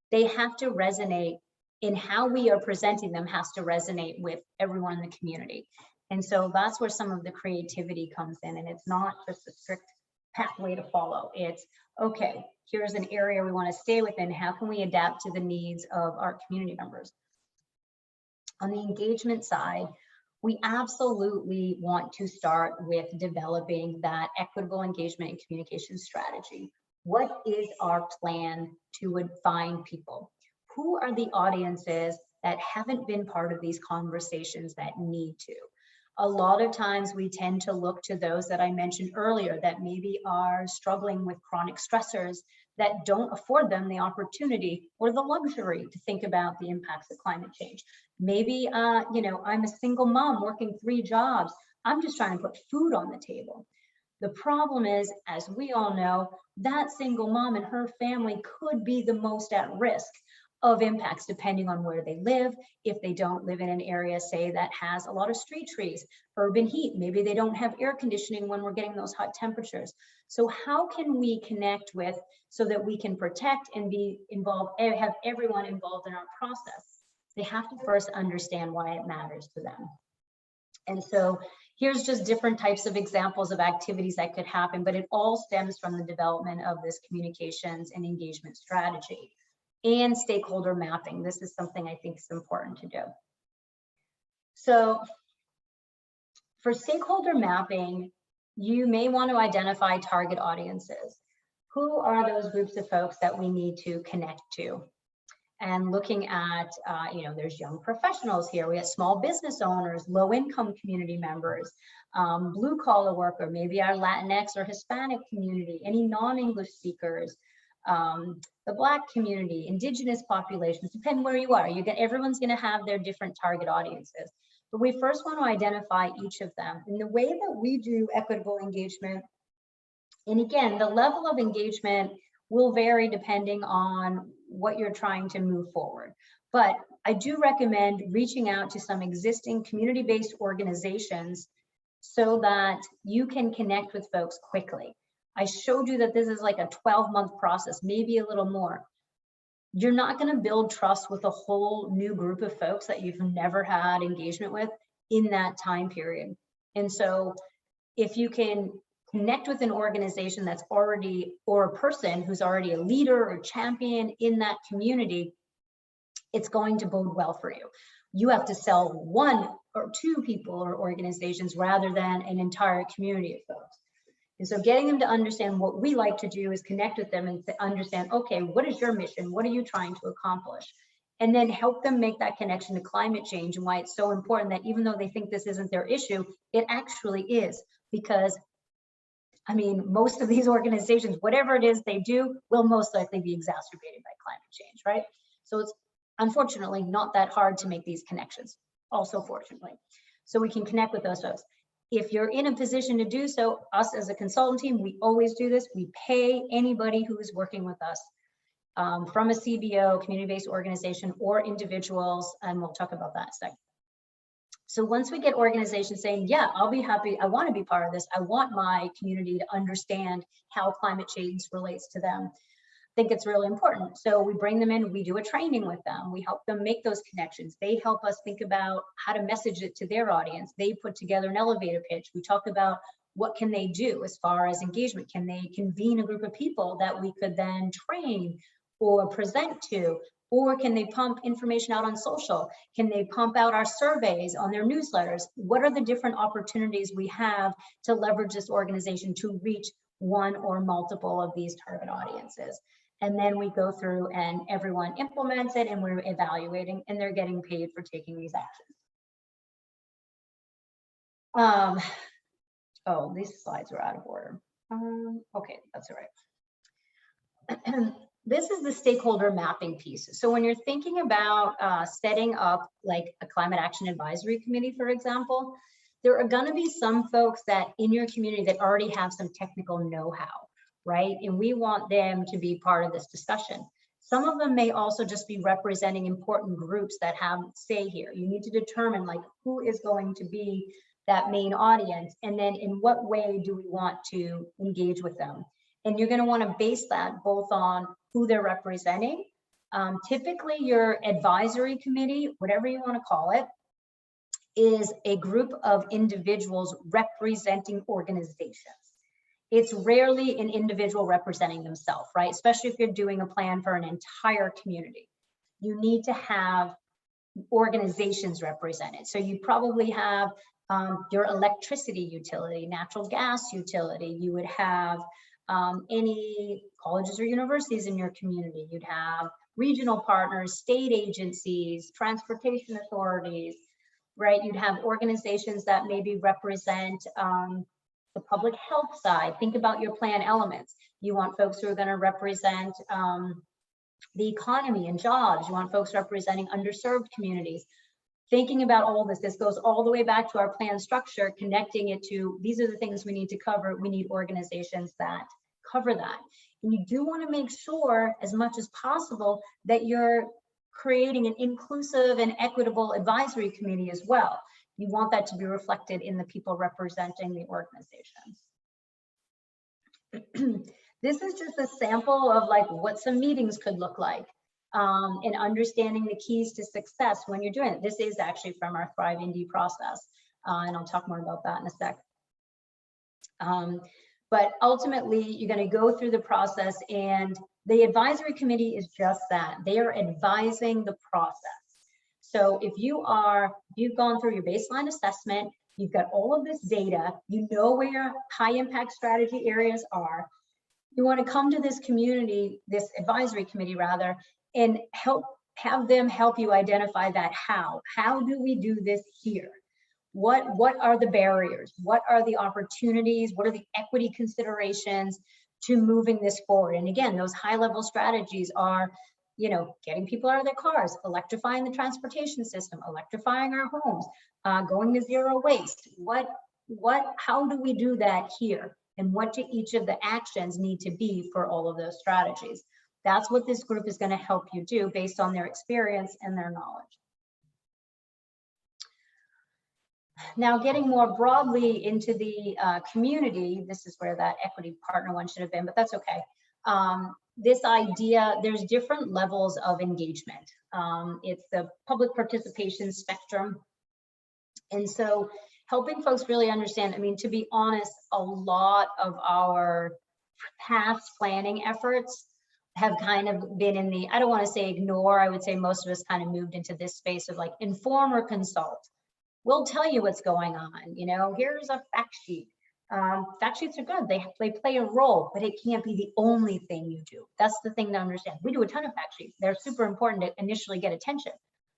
they have to resonate in how we are presenting them, has to resonate with everyone in the community. And so that's where some of the creativity comes in, and it's not just a strict pathway to follow. It's, okay, here's an area we want to stay within. How can we adapt to the needs of our community members? On the engagement side, we absolutely want to start with developing that equitable engagement and communication strategy. What is our plan to find people? Who are the audiences that haven't been part of these conversations that need to? A lot of times we tend to look to those that I mentioned earlier that maybe are struggling with chronic stressors that don't afford them the opportunity or the luxury to think about the impacts of climate change. Maybe, I'm a single mom working 3 jobs. I'm just trying to put food on the table. The problem is, as we all know, that single mom and her family could be the most at risk of impacts depending on where they live. If they don't live in an area, say, that has a lot of street trees, urban heat, maybe they don't have air conditioning when we're getting those hot temperatures. So how can we connect with so that we can protect and be involved, have everyone involved in our process? They have to first understand why it matters to them. And so here's just different types of examples of activities that could happen, but it all stems from the development of this communications and engagement strategy. And stakeholder mapping. This is something I think is important to do. So for stakeholder mapping, you may want to identify target audiences. who are those groups of folks that we need to connect to? And looking at, there's young professionals here. We have small business owners, low income community members, blue collar worker, maybe our Latinx or Hispanic community, any non-English speakers, the Black community, indigenous populations, depending where you are. Everyone's gonna have their different target audiences. But we first want to identify each of them. And the way that we do equitable engagement, and again, the level of engagement will vary depending on what you're trying to move forward. But I do recommend reaching out to some existing community-based organizations so that you can connect with folks quickly. I showed you that this is like a 12-month process, maybe a little more. You're not going to build trust with a whole new group of folks that you've never had engagement with in that time period. And so if you can connect with an organization that's already, or a person who's already a leader or champion in that community, it's going to bode well for you. You have to sell one or two people or organizations rather than an entire community of folks. And so getting them to understand what we like to do is connect with them and to understand, okay, what is your mission? What are you trying to accomplish? And then help them make that connection to climate change and why it's so important that even though they think this isn't their issue, it actually is. Because I mean, most of these organizations, whatever it is they do, will most likely be exacerbated by climate change, right? So it's unfortunately not that hard to make these connections, also fortunately. So we can connect with those folks. If you're in a position to do so, us as a consultant team, we always do this. We pay anybody who is working with us from a CBO, community-based organization, or individuals, and we'll talk about that in a second. So once we get organizations saying, yeah, I'll be happy, I want to be part of this, I want my community to understand how climate change relates to them, I think it's really important. So we bring them in, we do a training with them, we help them make those connections. They help us think about how to message it to their audience. They put together an elevator pitch. We talk about what can they do as far as engagement. Can they convene a group of people that we could then train or present to? Or can they pump information out on social? Can they pump out our surveys on their newsletters? What are the different opportunities we have to leverage this organization to reach one or multiple of these target audiences? And then we go through and everyone implements it and we're evaluating and they're getting paid for taking these actions. Oh, these slides are out of order. Okay, that's all right. This is the stakeholder mapping piece. So when you're thinking about setting up like a climate action advisory committee, for example, there are gonna be some folks that in your community that already have some technical know-how, right? And we want them to be part of this discussion. Some of them may also just be representing important groups that have say here. You need to determine like who is going to be that main audience, and then in what way do we want to engage with them? And you're going to want to base that both on who they're representing. Typically, your advisory committee, whatever you want to call it, is a group of individuals representing organizations. It's rarely an individual representing themselves, right? Especially if you're doing a plan for an entire community. You need to have organizations represented. So you probably have your electricity utility, natural gas utility. You would have any colleges or universities in your community. You'd have regional partners, state agencies, transportation authorities, right? You'd have organizations that maybe represent the public health side. Think about your plan elements. You want folks who are going to represent the economy and jobs. You want folks representing underserved communities. Thinking about all this goes all the way back to our plan structure, connecting it to, these are the things we need to cover. We need organizations that cover that. And you do want to make sure as much as possible that you're creating an inclusive and equitable advisory committee as well. You want that to be reflected in the people representing the organizations. This is just a sample of like what some meetings could look like. And understanding the keys to success when you're doing it. This is actually from our Thrive Indy process, and I'll talk more about that in a sec. But ultimately, you're going to go through the process, and the advisory committee is just that. They are advising the process. So if you've gone through your baseline assessment, you've got all of this data, you know where your high impact strategy areas are, You want to come to this community, this advisory committee rather, and have them help you identify that how. How do we do this here? What are the barriers? What are the opportunities? What are the equity considerations to moving this forward? And again, those high-level strategies are, you know, getting people out of their cars, electrifying the transportation system, electrifying our homes, going to zero waste. How do we do that here? And what do each of the actions need to be for all of those strategies? That's what this group is going to help you do based on their experience and their knowledge. Now, getting more broadly into the community, this is where that equity partner one should have been, but that's okay. This idea, there's different levels of engagement. It's the public participation spectrum. And so helping folks really understand, I mean, to be honest, a lot of our past planning efforts have kind of been in the, I don't want to say ignore, I would say most of us kind of moved into this space of like inform or consult. We'll tell you what's going on, you know, here's a fact sheet. Fact sheets are good, they play a role, but it can't be the only thing you do. That's the thing to understand. We do a ton of fact sheets. They're super important to initially get attention,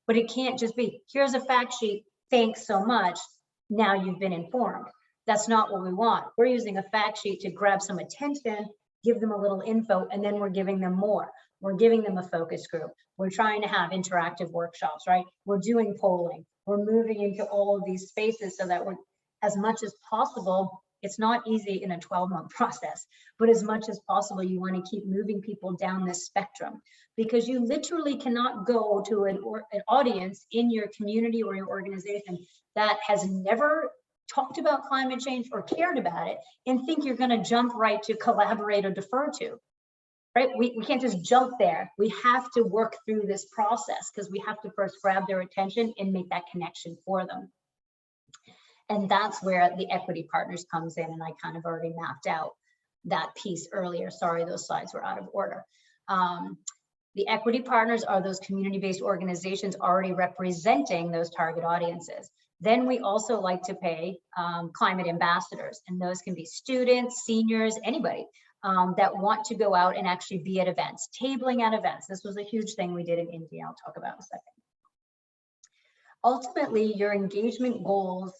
but it can't just be, here's a fact sheet, thanks so much, now you've been informed. That's not what we want. We're using a fact sheet to grab some attention, give them a little info, and then we're giving them more. We're giving them a focus group. We're trying to have interactive workshops, right? We're doing polling. We're moving into all of these spaces so that we're, as much as possible, it's not easy in a 12-month process, but as much as possible, you want to keep moving people down this spectrum, because you literally cannot go to an audience in your community or your organization that has never talked about climate change or cared about it and think you're going to jump right to collaborate or defer to, right? We can't just jump there. We have to work through this process because we have to first grab their attention and make that connection for them. And that's where the equity partners comes in. And I kind of already mapped out that piece earlier. Sorry, those slides were out of order. The equity partners are those community-based organizations already representing those target audiences. Then we also like to pay climate ambassadors, and those can be students, seniors, anybody that want to go out and actually be at events, tabling at events. This was a huge thing we did in India. I'll talk about in a second. Ultimately, your engagement goals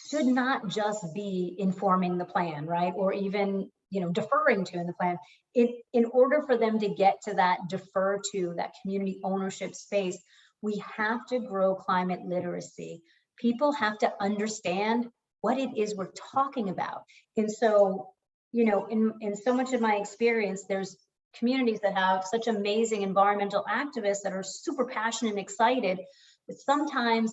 should not just be informing the plan, right? Or even, you know, deferring to in the plan. In order for them to get to that defer to, that community ownership space, we have to grow climate literacy. People have to understand what it is we're talking about. And so, you know, in so much of my experience, there's communities that have such amazing environmental activists that are super passionate and excited, but sometimes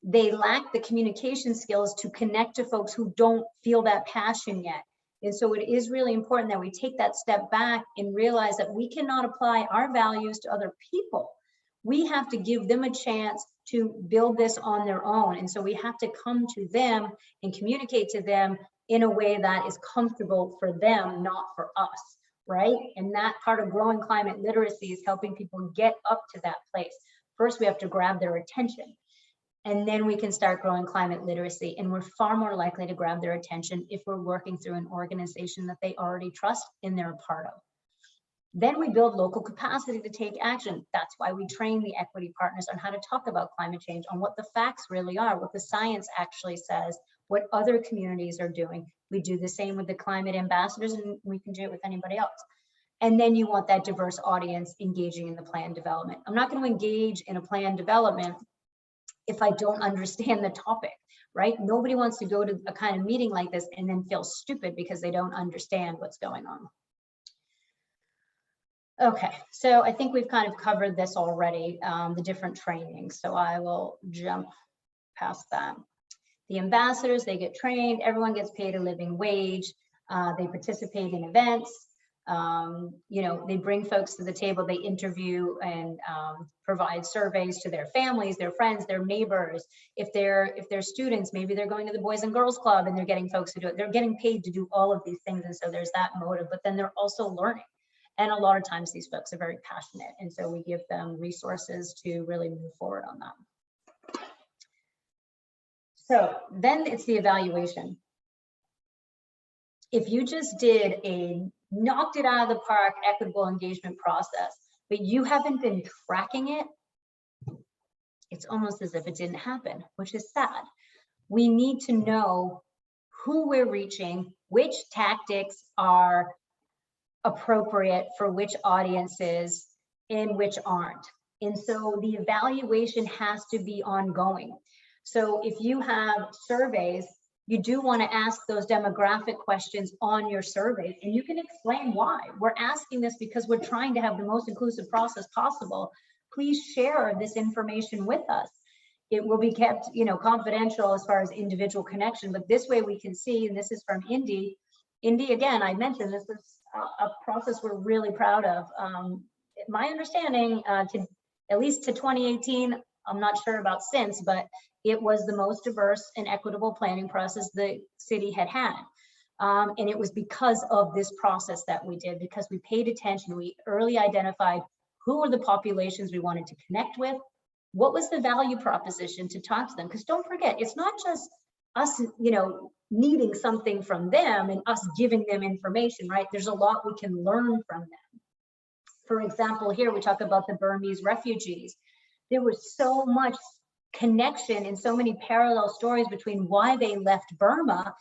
they lack the communication skills to connect to folks who don't feel that passion yet. And so it is really important that we take that step back and realize that we cannot apply our values to other people. We have to give them a chance to build this on their own. And so we have to come to them and communicate to them in a way that is comfortable for them, not for us, right? And that part of growing climate literacy is helping people get up to that place. First, we have to grab their attention. And then we can start growing climate literacy. And we're far more likely to grab their attention if we're working through an organization that they already trust and they're a part of. Then we build local capacity to take action. That's why we train the equity partners on how to talk about climate change, on what the facts really are, what the science actually says, what other communities are doing. We do the same with the climate ambassadors, and we can do it with anybody else. And then you want that diverse audience engaging in the plan development. I'm not going to engage in a plan development if I don't understand the topic, right? Nobody wants to go to a kind of meeting like this and then feel stupid because they don't understand what's going on. Okay, so I think we've kind of covered this already, the different trainings. So I will jump past that. The ambassadors, they get trained, everyone gets paid a living wage. They participate in events. You know, they bring folks to the table, they interview and provide surveys to their families, their friends, their neighbors. If they're students, maybe they're going to the Boys and Girls Club and they're getting folks to do it. They're getting paid to do all of these things. And so there's that motive, but then they're also learning. And a lot of times these folks are very passionate. And so we give them resources to really move forward on that. So then it's the evaluation. If you just did a knocked it out of the park, equitable engagement process, but you haven't been tracking it, it's almost as if it didn't happen, which is sad. We need to know who we're reaching, which tactics are appropriate for which audiences and which aren't. And so the evaluation has to be ongoing. So if you have surveys, you do want to ask those demographic questions on your surveys, and you can explain why. We're asking this because we're trying to have the most inclusive process possible. Please share this information with us. It will be kept, confidential as far as individual connection, but this way we can see, and this is from Indy. Indy, again, I mentioned this is a process we're really proud of. My understanding, at least to 2018, I'm not sure about since, but it was the most diverse and equitable planning process the city had had. And it was because of this process that we did, because we paid attention, we early identified who were the populations we wanted to connect with, what was the value proposition to talk to them? Because don't forget, it's not just us, needing something from them and us giving them information, right? There's a lot we can learn from them. For example, here we talk about the Burmese refugees. There was so much connection and so many parallel stories between why they left Burma.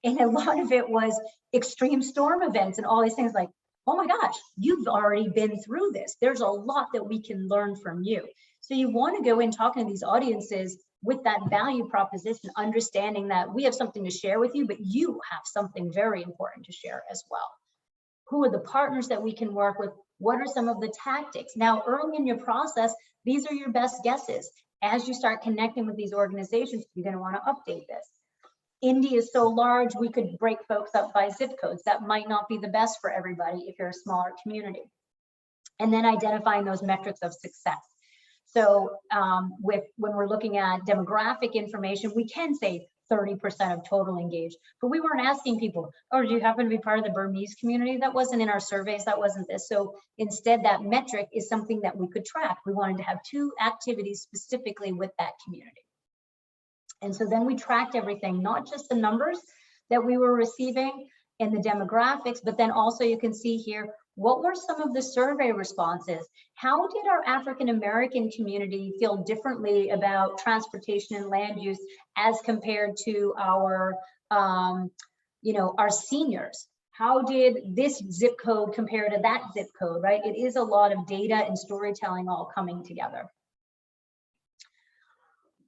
And a lot of it was extreme storm events and all these things like, oh my gosh, you've already been through this. There's a lot that we can learn from you. So you want to go in talking to these audiences with that value proposition, understanding that we have something to share with you, but you have something very important to share as well. Who are the partners that we can work with? What are some of the tactics? Now, early in your process, these are your best guesses. As you start connecting with these organizations, you're going to want to update this. Indy is so large, we could break folks up by zip codes. That might not be the best for everybody if you're a smaller community. And then identifying those metrics of success. So when we're looking at demographic information, we can say 30% of total engaged, but we weren't asking people, oh, do you happen to be part of the Burmese community? That wasn't in our surveys, that wasn't this. So instead, that metric is something that we could track. We wanted to have 2 activities specifically with that community. And so then we tracked everything, not just the numbers that we were receiving and the demographics, but then also you can see here, what were some of the survey responses? How did our African-American community feel differently about transportation and land use as compared to our, our seniors? How did this zip code compare to that zip code, right? It is a lot of data and storytelling all coming together.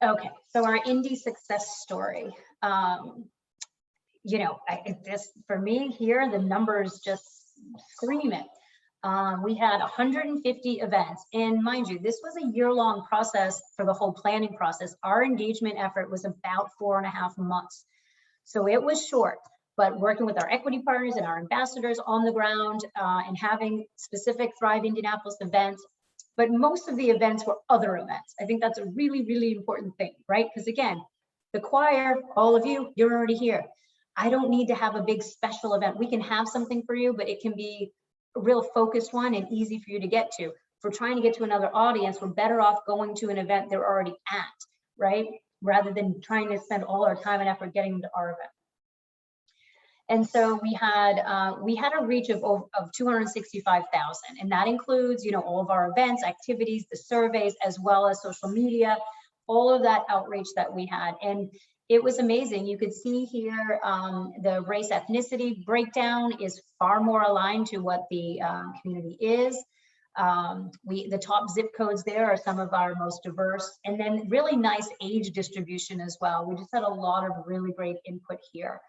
Okay, so our Indy success story. This for me here, the numbers just scream it. We had 150 events, and mind you, this was a year-long process for the whole planning process. Our engagement effort was about 4.5 months, so it was short. But working with our equity partners and our ambassadors on the ground and having specific Thrive Indianapolis events, but most of the events were other events. I think that's a really, really important thing, right? Because again, the choir, all of you, you're already here. I don't need to have a big special event. We can have something for you, but it can be a real focused one and easy for you to get to. If we're trying to get to another audience, we're better off going to an event they're already at, right? Rather than trying to spend all our time and effort getting to our event. And so we had a reach of 265,000, and that includes, all of our events, activities, the surveys, as well as social media, all of that outreach that we had. And it was amazing. You could see here the race ethnicity breakdown is far more aligned to what the community is. The top zip codes there are some of our most diverse, and then really nice age distribution as well. We just had a lot of really great input here.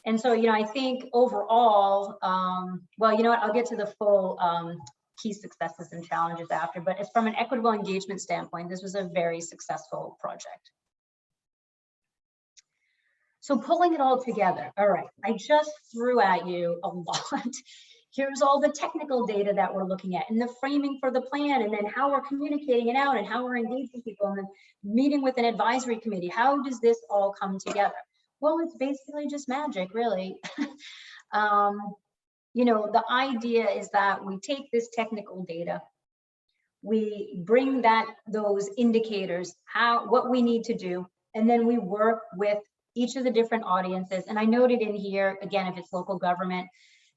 And so, I think overall, well, you know what, I'll get to the full key successes and challenges after, but it's from an equitable engagement standpoint, this was a very successful project. So pulling it all together, all right, I just threw at you a lot. Here's all the technical data that we're looking at and the framing for the plan, and then how we're communicating it out and how we're engaging people, and then meeting with an advisory committee. How does this all come together? Well, it's basically just magic, really. The idea is that we take this technical data, we bring those indicators, what we need to do, and then we work with each of the different audiences. And I noted in here, again, if it's local government,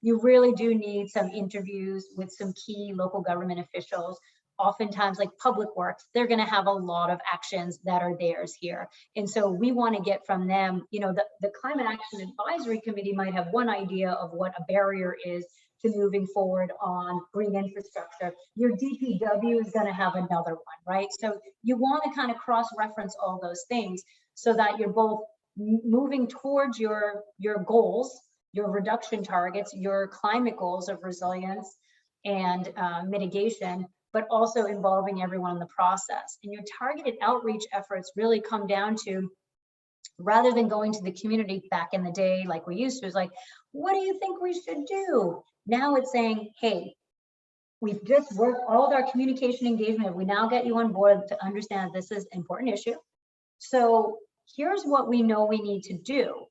you really do need some interviews with some key local government officials. Oftentimes, like Public Works, they're going to have a lot of actions that are theirs here. And so we want to get from them, you know, the Climate Action Advisory Committee might have one idea of what a barrier is to moving forward on green infrastructure. Your DPW is going to have another one, right? So you want to kind of cross-reference all those things so that you're both moving towards your goals, your reduction targets, your climate goals of resilience and mitigation, but also involving everyone in the process. And your targeted outreach efforts really come down to, rather than going to the community back in the day like we used to, is like, what do you think we should do? Now it's saying, hey, we've just worked all of our communication engagement. We now get you on board to understand this is an important issue. So here's what we know we need to do.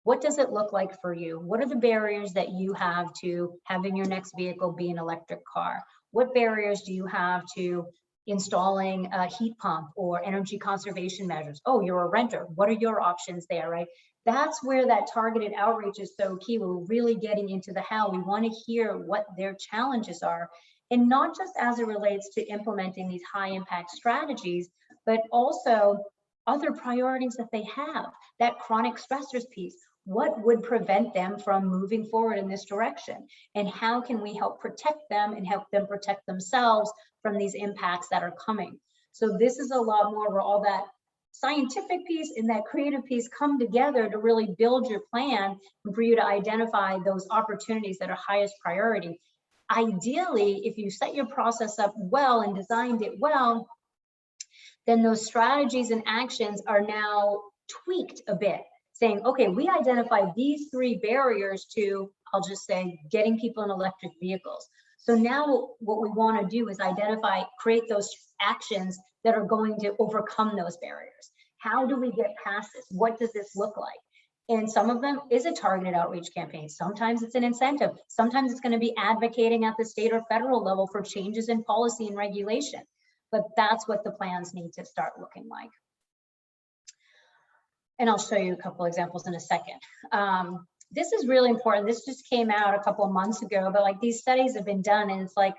What does it look like for you? What are the barriers that you have to having your next vehicle be an electric car? What barriers do you have to installing a heat pump or energy conservation measures? Oh, you're a renter. What are your options there, right? That's where that targeted outreach is so key. We're really getting into the how. We want to hear what their challenges are, and not just as it relates to implementing these high impact strategies, but also other priorities that they have, that chronic stressors piece. What would prevent them from moving forward in this direction? And how can we help protect them and help them protect themselves from these impacts that are coming? So this is a lot more where all that scientific piece and that creative piece come together to really build your plan and for you to identify those opportunities that are highest priority. Ideally, if you set your process up well and designed it well, then those strategies and actions are now tweaked a bit, saying, okay, we identified these 3 barriers to, I'll just say, getting people in electric vehicles. So now what we want to do is identify, create those actions that are going to overcome those barriers. How do we get past this? What does this look like? And some of them is a targeted outreach campaign. Sometimes it's an incentive. Sometimes it's going to be advocating at the state or federal level for changes in policy and regulation. But that's what the plans need to start looking like. And I'll show you a couple examples in a second. This is really important. This just came out a couple of months ago, but like these studies have been done, and it's like,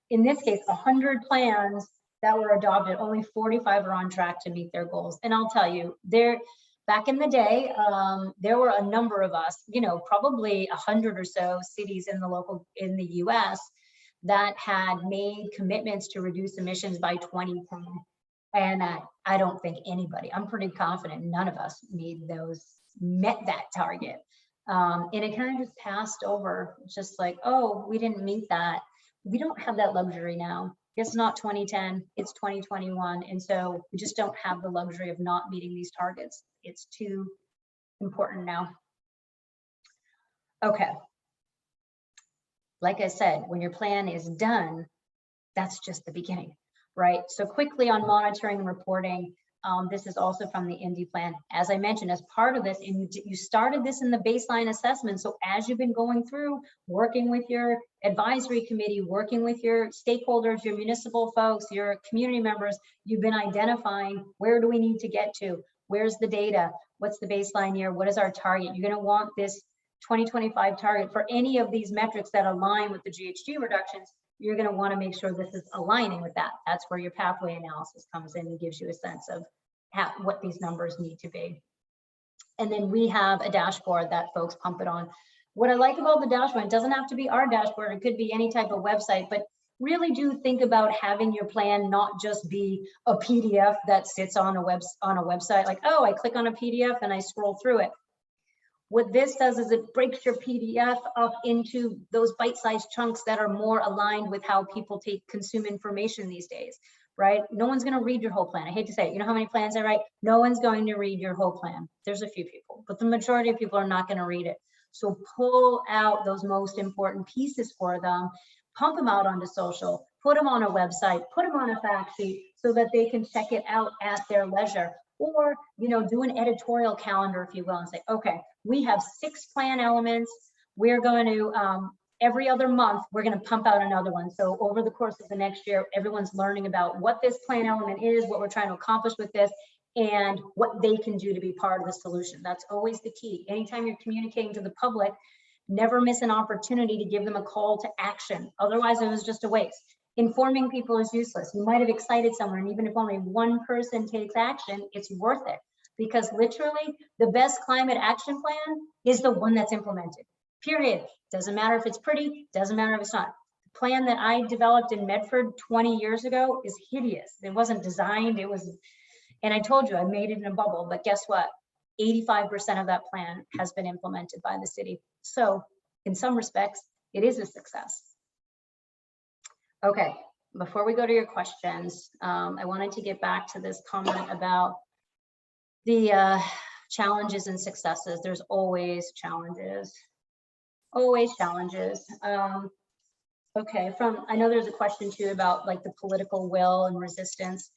in this case, 100 plans that were adopted, only 45 are on track to meet their goals. And I'll tell you, back in the day, there were a number of us, you know, probably 100 or so cities in the US that had made commitments to reduce emissions by 2010. And I don't think anybody, I'm pretty confident none of us met that target. And it kind of just passed over, just like, oh, we didn't meet that. We don't have that luxury now. It's not 2010, it's 2021. And so we just don't have the luxury of not meeting these targets. It's too important now. Okay. Like I said, when your plan is done, that's just the beginning, right? So quickly on monitoring and reporting, this is also from the Indy plan. As I mentioned, as part of this, and you started this in the baseline assessment. So as you've been going through, working with your advisory committee, working with your stakeholders, your municipal folks, your community members, you've been identifying, where do we need to get to? Where's the data? What's the baseline year? What is our target? You're gonna want this 2025 target for any of these metrics that align with the GHG reductions. You're going to want to make sure this is aligning with that. That's where your pathway analysis comes in and gives you a sense of what these numbers need to be. And then we have a dashboard that folks pump it on. What I like about the dashboard, it doesn't have to be our dashboard, it could be any type of website, but really do think about having your plan not just be a PDF that sits on a website, like, oh, I click on a PDF and I scroll through it. What this does is it breaks your PDF up into those bite-sized chunks that are more aligned with how people consume information these days, right? No one's going to read your whole plan. I hate to say it. You know how many plans I write? No one's going to read your whole plan. There's a few people, but the majority of people are not going to read it. So pull out those most important pieces for them, pump them out onto social, put them on a website, put them on a fact sheet so that they can check it out at their leisure. Or, you know, do an editorial calendar, if you will, and say, okay, we have 6 plan elements. We're going to, every other month, we're going to pump out another one. So over the course of the next year, everyone's learning about what this plan element is, what we're trying to accomplish with this, and what they can do to be part of the solution. That's always the key. Anytime you're communicating to the public, never miss an opportunity to give them a call to action. Otherwise, it was just a waste. Informing people is useless. You might have excited someone, and even if only one person takes action, it's worth it. Because literally, the best climate action plan is the one that's implemented, period. Doesn't matter if it's pretty, doesn't matter if it's not. The plan that I developed in Medford 20 years ago is hideous. It wasn't designed, it was, and I told you, I made it in a bubble, but guess what? 85% of that plan has been implemented by the city. So in some respects, it is a success. Okay, before we go to your questions, I wanted to get back to this comment about the challenges and successes. There's always challenges, always challenges. Okay, I know there's a question too about like the political will and resistance.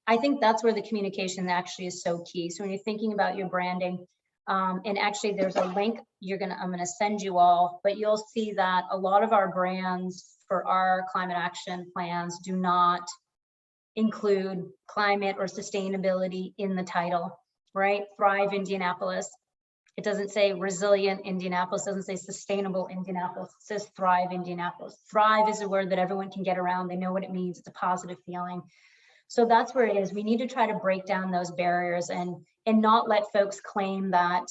I think that's where the communication actually is so key. So when you're thinking about your branding, and actually there's a link I'm gonna send you all, but you'll see that a lot of our brands for our climate action plans do not include climate or sustainability in the title, right? Thrive Indianapolis. It doesn't say resilient Indianapolis, doesn't say sustainable Indianapolis, it says Thrive Indianapolis. Thrive is a word that everyone can get around. They know what it means, it's a positive feeling. So that's where it is. We need to try to break down those barriers and not let folks claim that,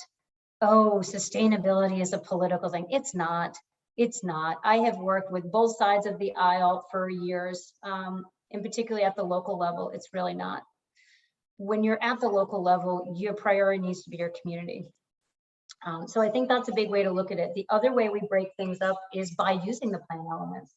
oh, sustainability is a political thing. It's not. It's not. I have worked with both sides of the aisle for years, and particularly at the local level, it's really not. When you're at the local level, your priority needs to be your community. So I think that's a big way to look at it. The other way we break things up is by using the plan elements.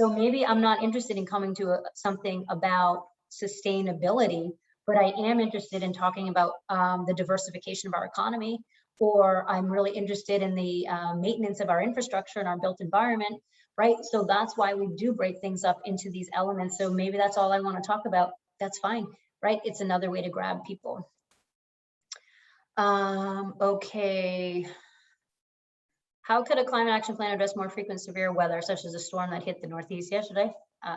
So maybe I'm not interested in coming to something about sustainability, but I am interested in talking about the diversification of our economy, or I'm really interested in the maintenance of our infrastructure and our built environment, right? So that's why we do break things up into these elements. So maybe that's all I want to talk about. That's fine, right? It's another way to grab people. Okay. How could a climate action plan address more frequent severe weather, such as a storm that hit the Northeast yesterday?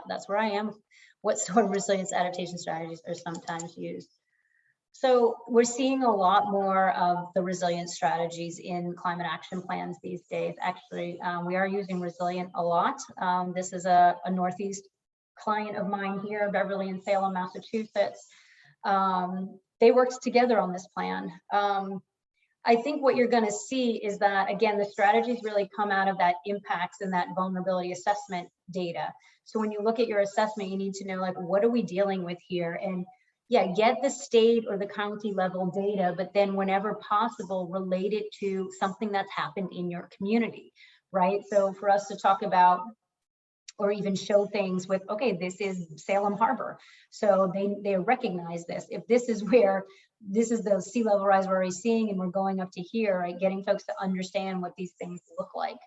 That's where I am. What storm resilience adaptation strategies are sometimes used? So we're seeing a lot more of the resilience strategies in climate action plans these days. Actually, we are using resilient a lot. This is a Northeast client of mine here, Beverly and Salem, Massachusetts. They worked together on this plan. I think what you're going to see is that, again, the strategies really come out of that impacts and that vulnerability assessment data. So when you look at your assessment, you need to know, like, what are we dealing with here? And yeah, get the state or the county level data, but then whenever possible, relate it to something that's happened in your community, right? So for us to talk about or even show things with, okay, this is Salem Harbor. So they recognize this. If this is where, this is the sea level rise we're already seeing and we're going up to here, right? Getting folks to understand what these things look like.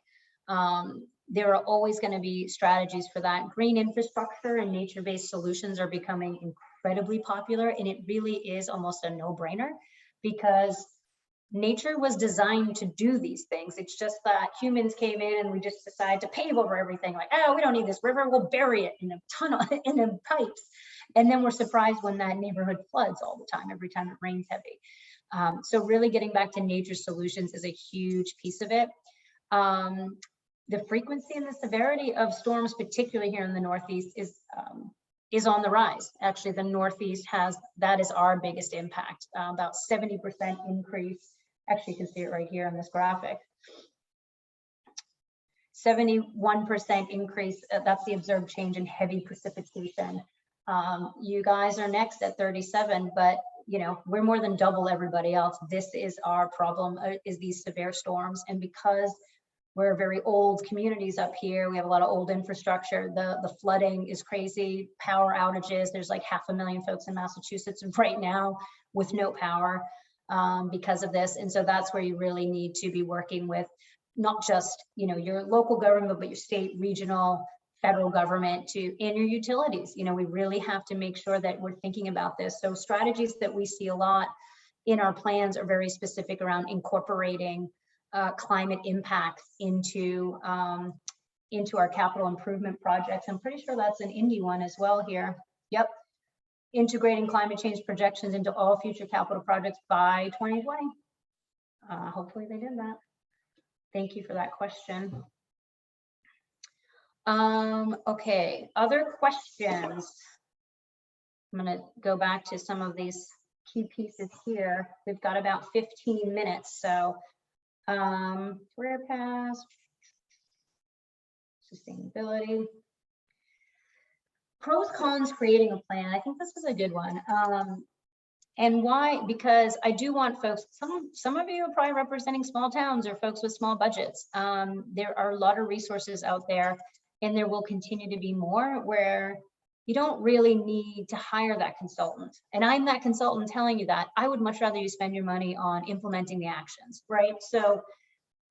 There are always going to be strategies for that. Green infrastructure and nature-based solutions are becoming incredibly popular, and it really is almost a no-brainer because nature was designed to do these things. It's just that humans came in and we just decided to pave over everything. Like, oh, we don't need this river, we'll bury it in a tunnel, in the pipes. And then we're surprised when that neighborhood floods all the time, every time it rains heavy. So really getting back to nature solutions is a huge piece of it. The frequency and the severity of storms, particularly here in the Northeast, is on the rise. Actually, the Northeast that is our biggest impact, about 70% increase. Actually, you can see it right here on this graphic. 71% increase, that's the observed change in heavy precipitation. You guys are next at 37, but you know, we're more than double everybody else. This is our problem, is these severe storms. And because we're very old communities up here, we have a lot of old infrastructure, the flooding is crazy, power outages, there's like 500,000 folks in Massachusetts right now with no power because of this. And so that's where you really need to be working with not just, you know, your local government, but your state, regional, federal government and your utilities. You know, we really have to make sure that we're thinking about this. So strategies that we see a lot in our plans are very specific around incorporating climate impacts into our capital improvement projects. I'm pretty sure that's an Indy one as well here. Yep. integrating climate change projections into all future capital projects by 2020. Hopefully they did that. Thank you for that question. Okay, other questions? I'm going to go back to some of these key pieces here. We've got about 15 minutes, so career paths, sustainability, pros, cons, creating a plan. I think this is a good one. And why? Because I do want folks, some of you are probably representing small towns or folks with small budgets. There are a lot of resources out there, and there will continue to be more, where you don't really need to hire that consultant. And I'm that consultant telling you that. I would much rather you spend your money on implementing the actions, right? So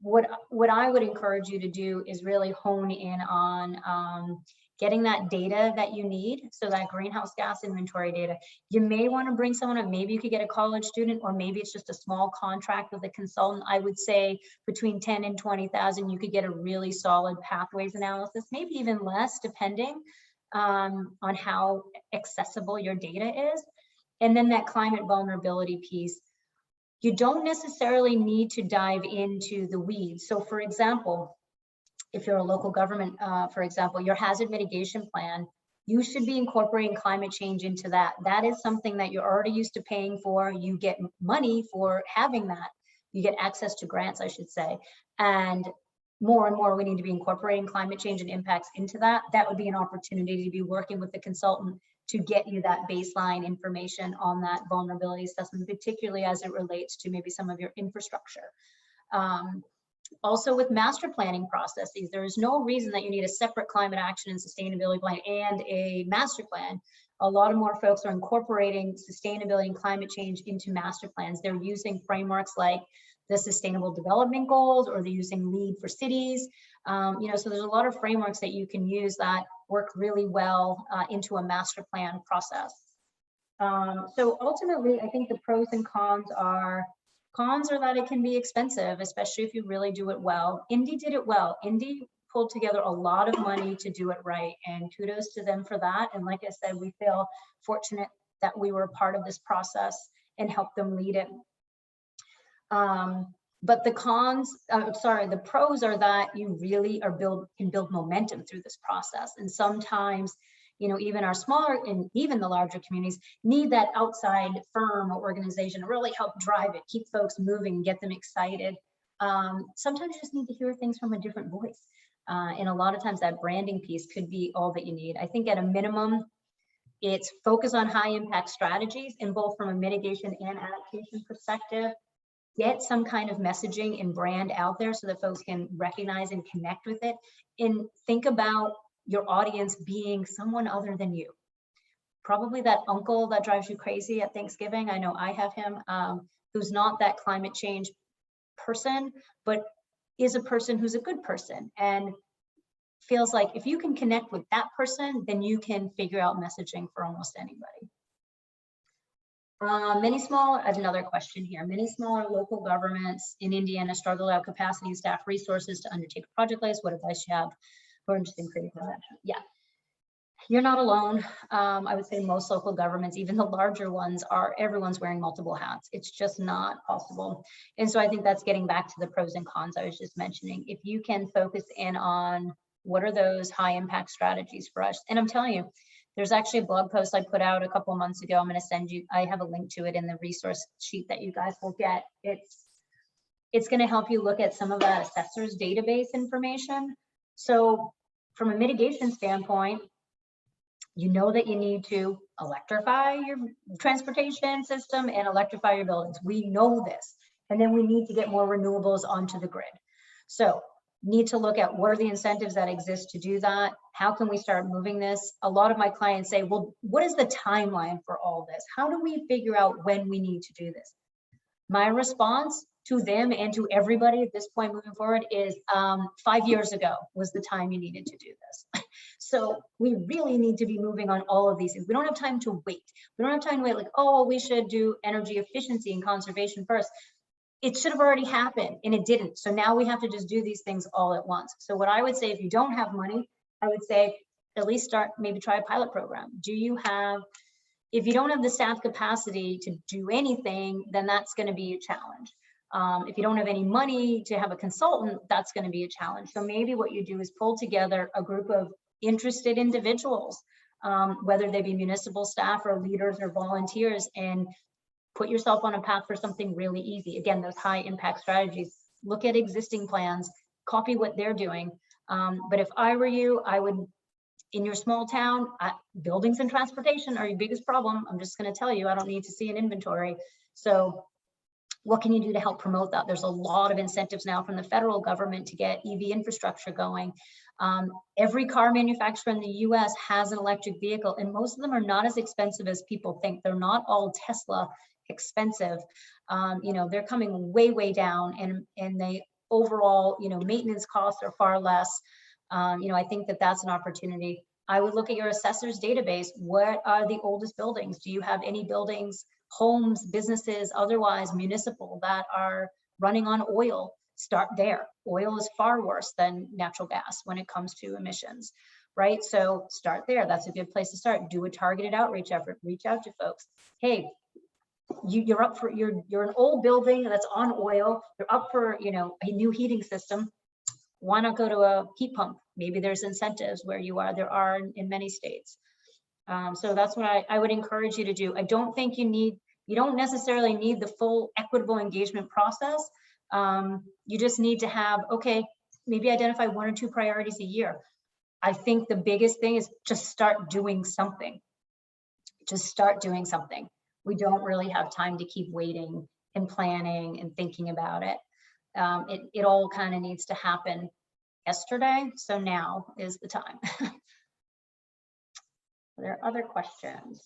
what I would encourage you to do is really hone in on getting that data that you need. So that greenhouse gas inventory data, you may want to bring someone up. Maybe you could get a college student, or maybe it's just a small contract with a consultant. I would say between 10 and 20,000, you could get a really solid pathways analysis, maybe even less, depending on how accessible your data is. And then that climate vulnerability piece, you don't necessarily need to dive into the weeds. So for example, if you're a local government, for example, your hazard mitigation plan, you should be incorporating climate change into that. That is something that you're already used to paying for. You get money for having that. You get access to grants, I should say. And more, we need to be incorporating climate change and impacts into that. That would be an opportunity to be working with the consultant to get you that baseline information on that vulnerability assessment, particularly as it relates to maybe some of your infrastructure. Also with master planning processes, there is no reason that you need a separate climate action and sustainability plan and a master plan. A lot of more folks are incorporating sustainability and climate change into master plans. They're using frameworks like the Sustainable Development Goals, or they're using LEAD for cities. You know, so there's a lot of frameworks that you can use that work really well into a master plan process. So ultimately, I think the pros and cons are that it can be expensive, especially if you really do it well. Indy did it well. Indy pulled together a lot of money to do it right, and kudos to them for that. And like I said, we feel fortunate that we were a part of this process and helped them lead it. But the cons, the pros are that you really can build momentum through this process. And sometimes, you know, even our smaller and even the larger communities need that outside firm or organization to really help drive it, keep folks moving, and get them excited. Sometimes you just need to hear things from a different voice. And a lot of times that branding piece could be all that you need. I think at a minimum, it's focus on high impact strategies, and both from a mitigation and adaptation perspective. Get some kind of messaging and brand out there so that folks can recognize and connect with it. And think about your audience being someone other than you. Probably that uncle that drives you crazy at Thanksgiving. I know I have him, who's not that climate change person, but is a person who's a good person and feels like if you can connect with that person, then you can figure out messaging for almost anybody. Another question here. Many smaller local governments in Indiana struggle to have capacity and staff resources to undertake a project like this. What advice do you have for interesting critical action? Yeah, you're not alone. I would say most local governments, even the larger ones, everyone's wearing multiple hats. It's just not possible. And so I think that's getting back to the pros and cons I was just mentioning. If you can focus in on what are those high impact strategies for us, and I'm telling you, there's actually a blog post I put out a couple of months ago. I'm going to send you, I have a link to it in the resource sheet that you guys will get. It's going to help you look at some of that assessor's database information. So from a mitigation standpoint, you know that you need to electrify your transportation system and electrify your buildings. We know this. And then we need to get more renewables onto the grid. So need to look at what are the incentives that exist to do that? How can we start moving this? A lot of my clients say, well, what is the timeline for all this? How do we figure out when we need to do this? My response to them and to everybody at this point moving forward is 5 years ago was the time you needed to do this. So we really need to be moving on all of these things. We don't have time to wait. We don't have time to wait like, oh, well, we should do energy efficiency and conservation first. It should have already happened and it didn't. So now we have to just do these things all at once. So what I would say, if you don't have money, I would say at least maybe try a pilot program. Do you have If you don't have the staff capacity to do anything, then that's going to be a challenge. If you don't have any money to have a consultant, that's going to be a challenge. So maybe what you do is pull together a group of interested individuals, whether they be municipal staff or leaders or volunteers, and put yourself on a path for something really easy. Again, those high impact strategies. Look at existing plans, copy what they're doing. But if I were you, I would, in your small town, buildings and transportation are your biggest problem. I'm just going to tell you, I don't need to see an inventory. So what can you do to help promote that? There's a lot of incentives now from the federal government to get EV infrastructure going. Every car manufacturer in the US has an electric vehicle, and most of them are not as expensive as people think. They're not all Tesla expensive. You know, they're coming way, way down, and they overall, you know, maintenance costs are far less. You know, I think that that's an opportunity. I would look at your assessor's database. What are the oldest buildings? Do you have any buildings, homes, businesses, otherwise municipal, that are running on oil? Start there. Oil is far worse than natural gas when it comes to emissions, right? So start there. That's a good place to start. Do a targeted outreach effort. Reach out to folks. Hey, you're up for, you're an old building that's on oil. You're up for, you know, a new heating system. Why not go to a heat pump? Maybe there's incentives where you are. There are in many states. So that's what I would encourage you to do. I don't think you don't necessarily need the full equitable engagement process. You just need to have, okay, maybe identify 1 or 2 priorities a year. I think the biggest thing is just start doing something. Just start doing something. We don't really have time to keep waiting and planning and thinking about it. It all kind of needs to happen yesterday. So now is the time. Are there other questions?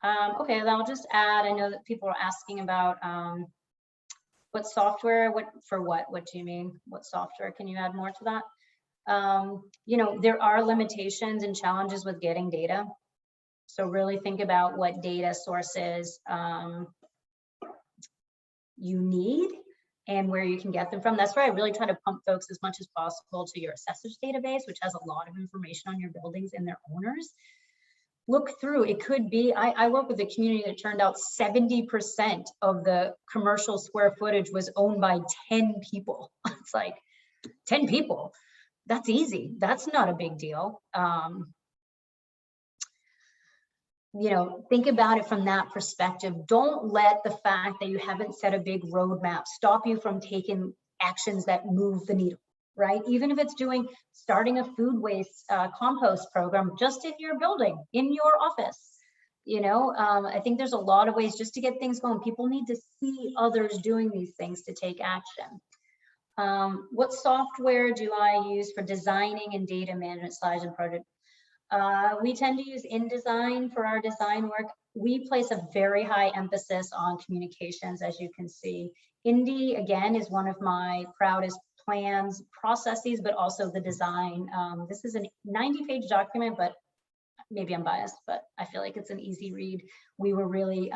Okay, I'll just add, I know that people are asking about what software, what do you mean? What software? Can you add more to that? You know, there are limitations and challenges with getting data. So really think about what data sources you need and where you can get them from. That's where I really try to pump folks as much as possible to your assessor's database, which has a lot of information on your buildings and their owners. Look through, it could be, I work with a community that turned out 70% of the commercial square footage was owned by 10 people. It's like 10 people, that's easy. That's not a big deal. You know, think about it from that perspective. Don't let the fact that you haven't set a big roadmap stop you from taking actions that move the needle, right? Even if it's starting a food waste compost program just in your building, in your office. You know, I think there's a lot of ways just to get things going. People need to see others doing these things to take action. What software do I use for designing and data management slides and projects? We tend to use InDesign for our design work. We place a very high emphasis on communications, as you can see. Indy, again, is one of my proudest plans, processes, but also the design. This is a 90-page document, but maybe I'm biased, but I feel like it's an easy read. We were really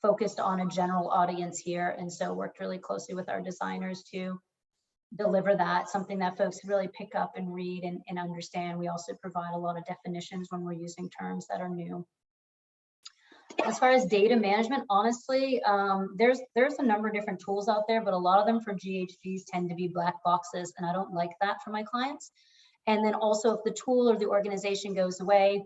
focused on a general audience here, and so worked really closely with our designers to deliver that, something that folks really pick up and read and understand. We also provide a lot of definitions when we're using terms that are new. As far as data management, honestly, there's a number of different tools out there, but a lot of them for GHGs tend to be black boxes, and I don't like that for my clients. And then also, if the tool or the organization goes away,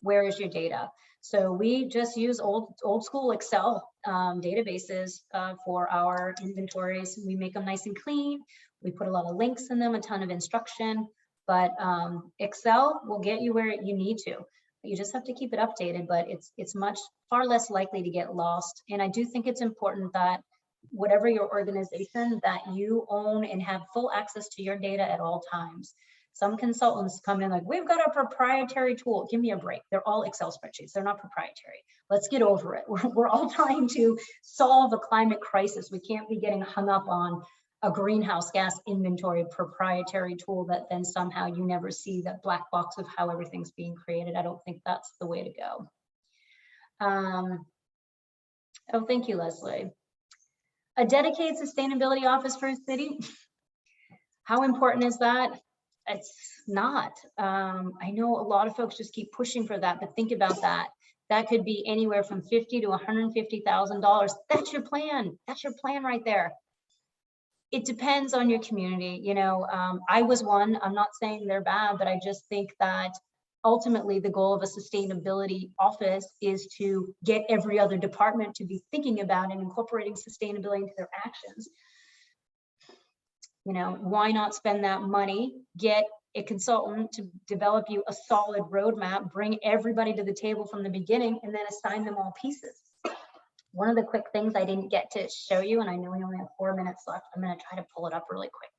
where is your data? So we just use old school Excel databases for our inventories. We make them nice and clean. We put a lot of links in them, a ton of instruction, but Excel will get you where you need to. You just have to keep it updated, but it's far less likely to get lost. And I do think it's important that whatever your organization, that you own and have full access to your data at all times. Some consultants come in like, we've got a proprietary tool. Give me a break. They're all Excel spreadsheets. They're not proprietary. Let's get over it. We're all trying to solve a climate crisis. We can't be getting hung up on a greenhouse gas inventory proprietary tool that then somehow you never see that black box of how everything's being created. I don't think that's the way to go. Oh, thank you, Leslie. A dedicated sustainability office for a city. How important is that? It's not. I know a lot of folks just keep pushing for that, but think about that. That could be anywhere from $50,000 to $150,000. That's your plan. That's your plan right there. It depends on your community. You know, I was one. I'm not saying they're bad, but I just think that ultimately the goal of a sustainability office is to get every other department to be thinking about and incorporating sustainability into their actions. You know, why not spend that money, get a consultant to develop you a solid roadmap, bring everybody to the table from the beginning, and then assign them all pieces. One of the quick things I didn't get to show you, and I know we only have 4 minutes left, I'm going to try to pull it up really quick.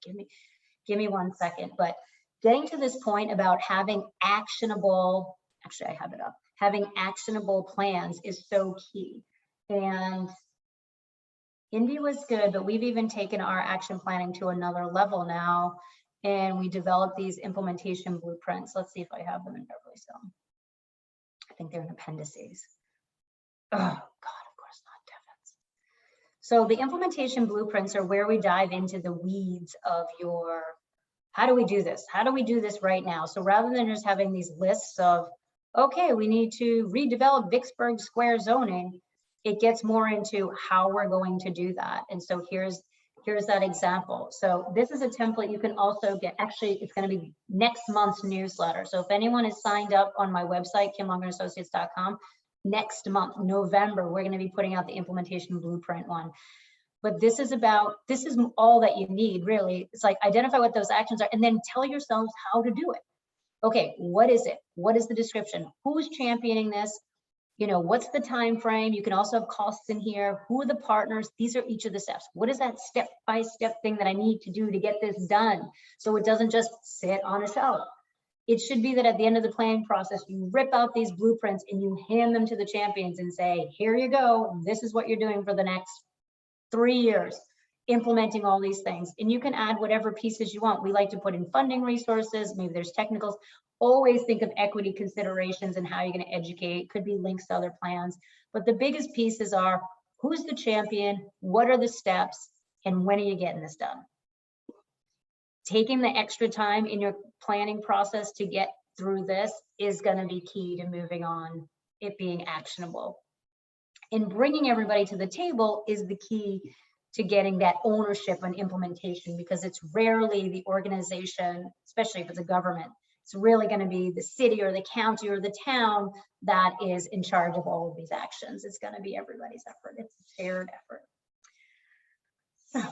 Give me 1 second. But getting to this point about having actionable, actually I have it up, having actionable plans is so key. And Indy was good, but we've even taken our action planning to another level now, and we developed these implementation blueprints. Let's see if I have them in Beverly Zone. I think they're in appendices. Oh God, of course not, Devins. So the implementation blueprints are where we dive into the weeds of your, how do we do this? How do we do this right now? So rather than just having these lists of, okay, we need to redevelop Vicksburg Square zoning, it gets more into how we're going to do that. And so here's that example. So this is a template you can also get. Actually, it's going to be next month's newsletter. So if anyone is signed up on my website, kimlundgrenassociates.com, next month, November, we're going to be putting out the implementation blueprint one. But this is all that you need, really. It's like identify what those actions are and then tell yourselves how to do it. Okay, what is it? What is the description? Who's championing this? You know, what's the time frame? You can also have costs in here. Who are the partners? These are each of the steps. What is that step-by-step thing that I need to do to get this done? So it doesn't just sit on a shelf. It should be that at the end of the planning process, you rip out these blueprints and you hand them to the champions and say, here you go. This is what you're doing for the next 3 years, implementing all these things. And you can add whatever pieces you want. We like to put in funding resources. Maybe there's technicals. Always think of equity considerations and how you're going to educate. Could be links to other plans. But the biggest pieces are who's the champion, what are the steps, and when are you getting this done? Taking the extra time in your planning process to get through this is going to be key to moving on, it being actionable. And bringing everybody to the table is the key to getting that ownership and implementation, because it's rarely the organization, especially if it's a government, it's really going to be the city or the county or the town that is in charge of all of these actions. It's going to be everybody's effort. It's a shared effort. So,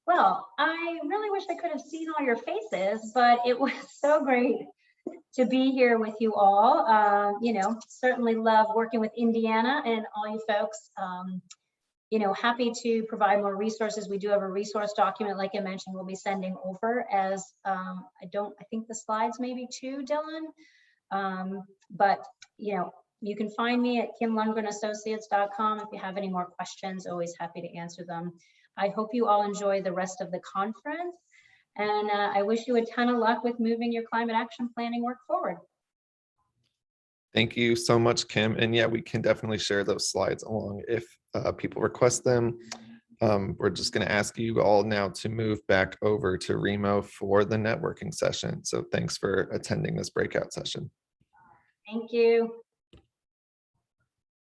well, I really wish I could have seen all your faces, but it was so great to be here with you all. You know, certainly love working with Indiana and all you folks. You know, happy to provide more resources. We do have a resource document, like I mentioned, we'll be sending over as, I think the slides maybe too, Dylan. But, you know, you can find me at kimlundgrenassociates.com. If you have any more questions, always happy to answer them. I hope you all enjoy the rest of the conference. And I wish you a ton of luck with moving your climate action planning work forward. Thank you so much, Kim. And yeah, we can definitely share those slides along if people request them. We're just going to ask you all now to move back over to Remo for the networking session. So thanks for attending this breakout session. Thank you.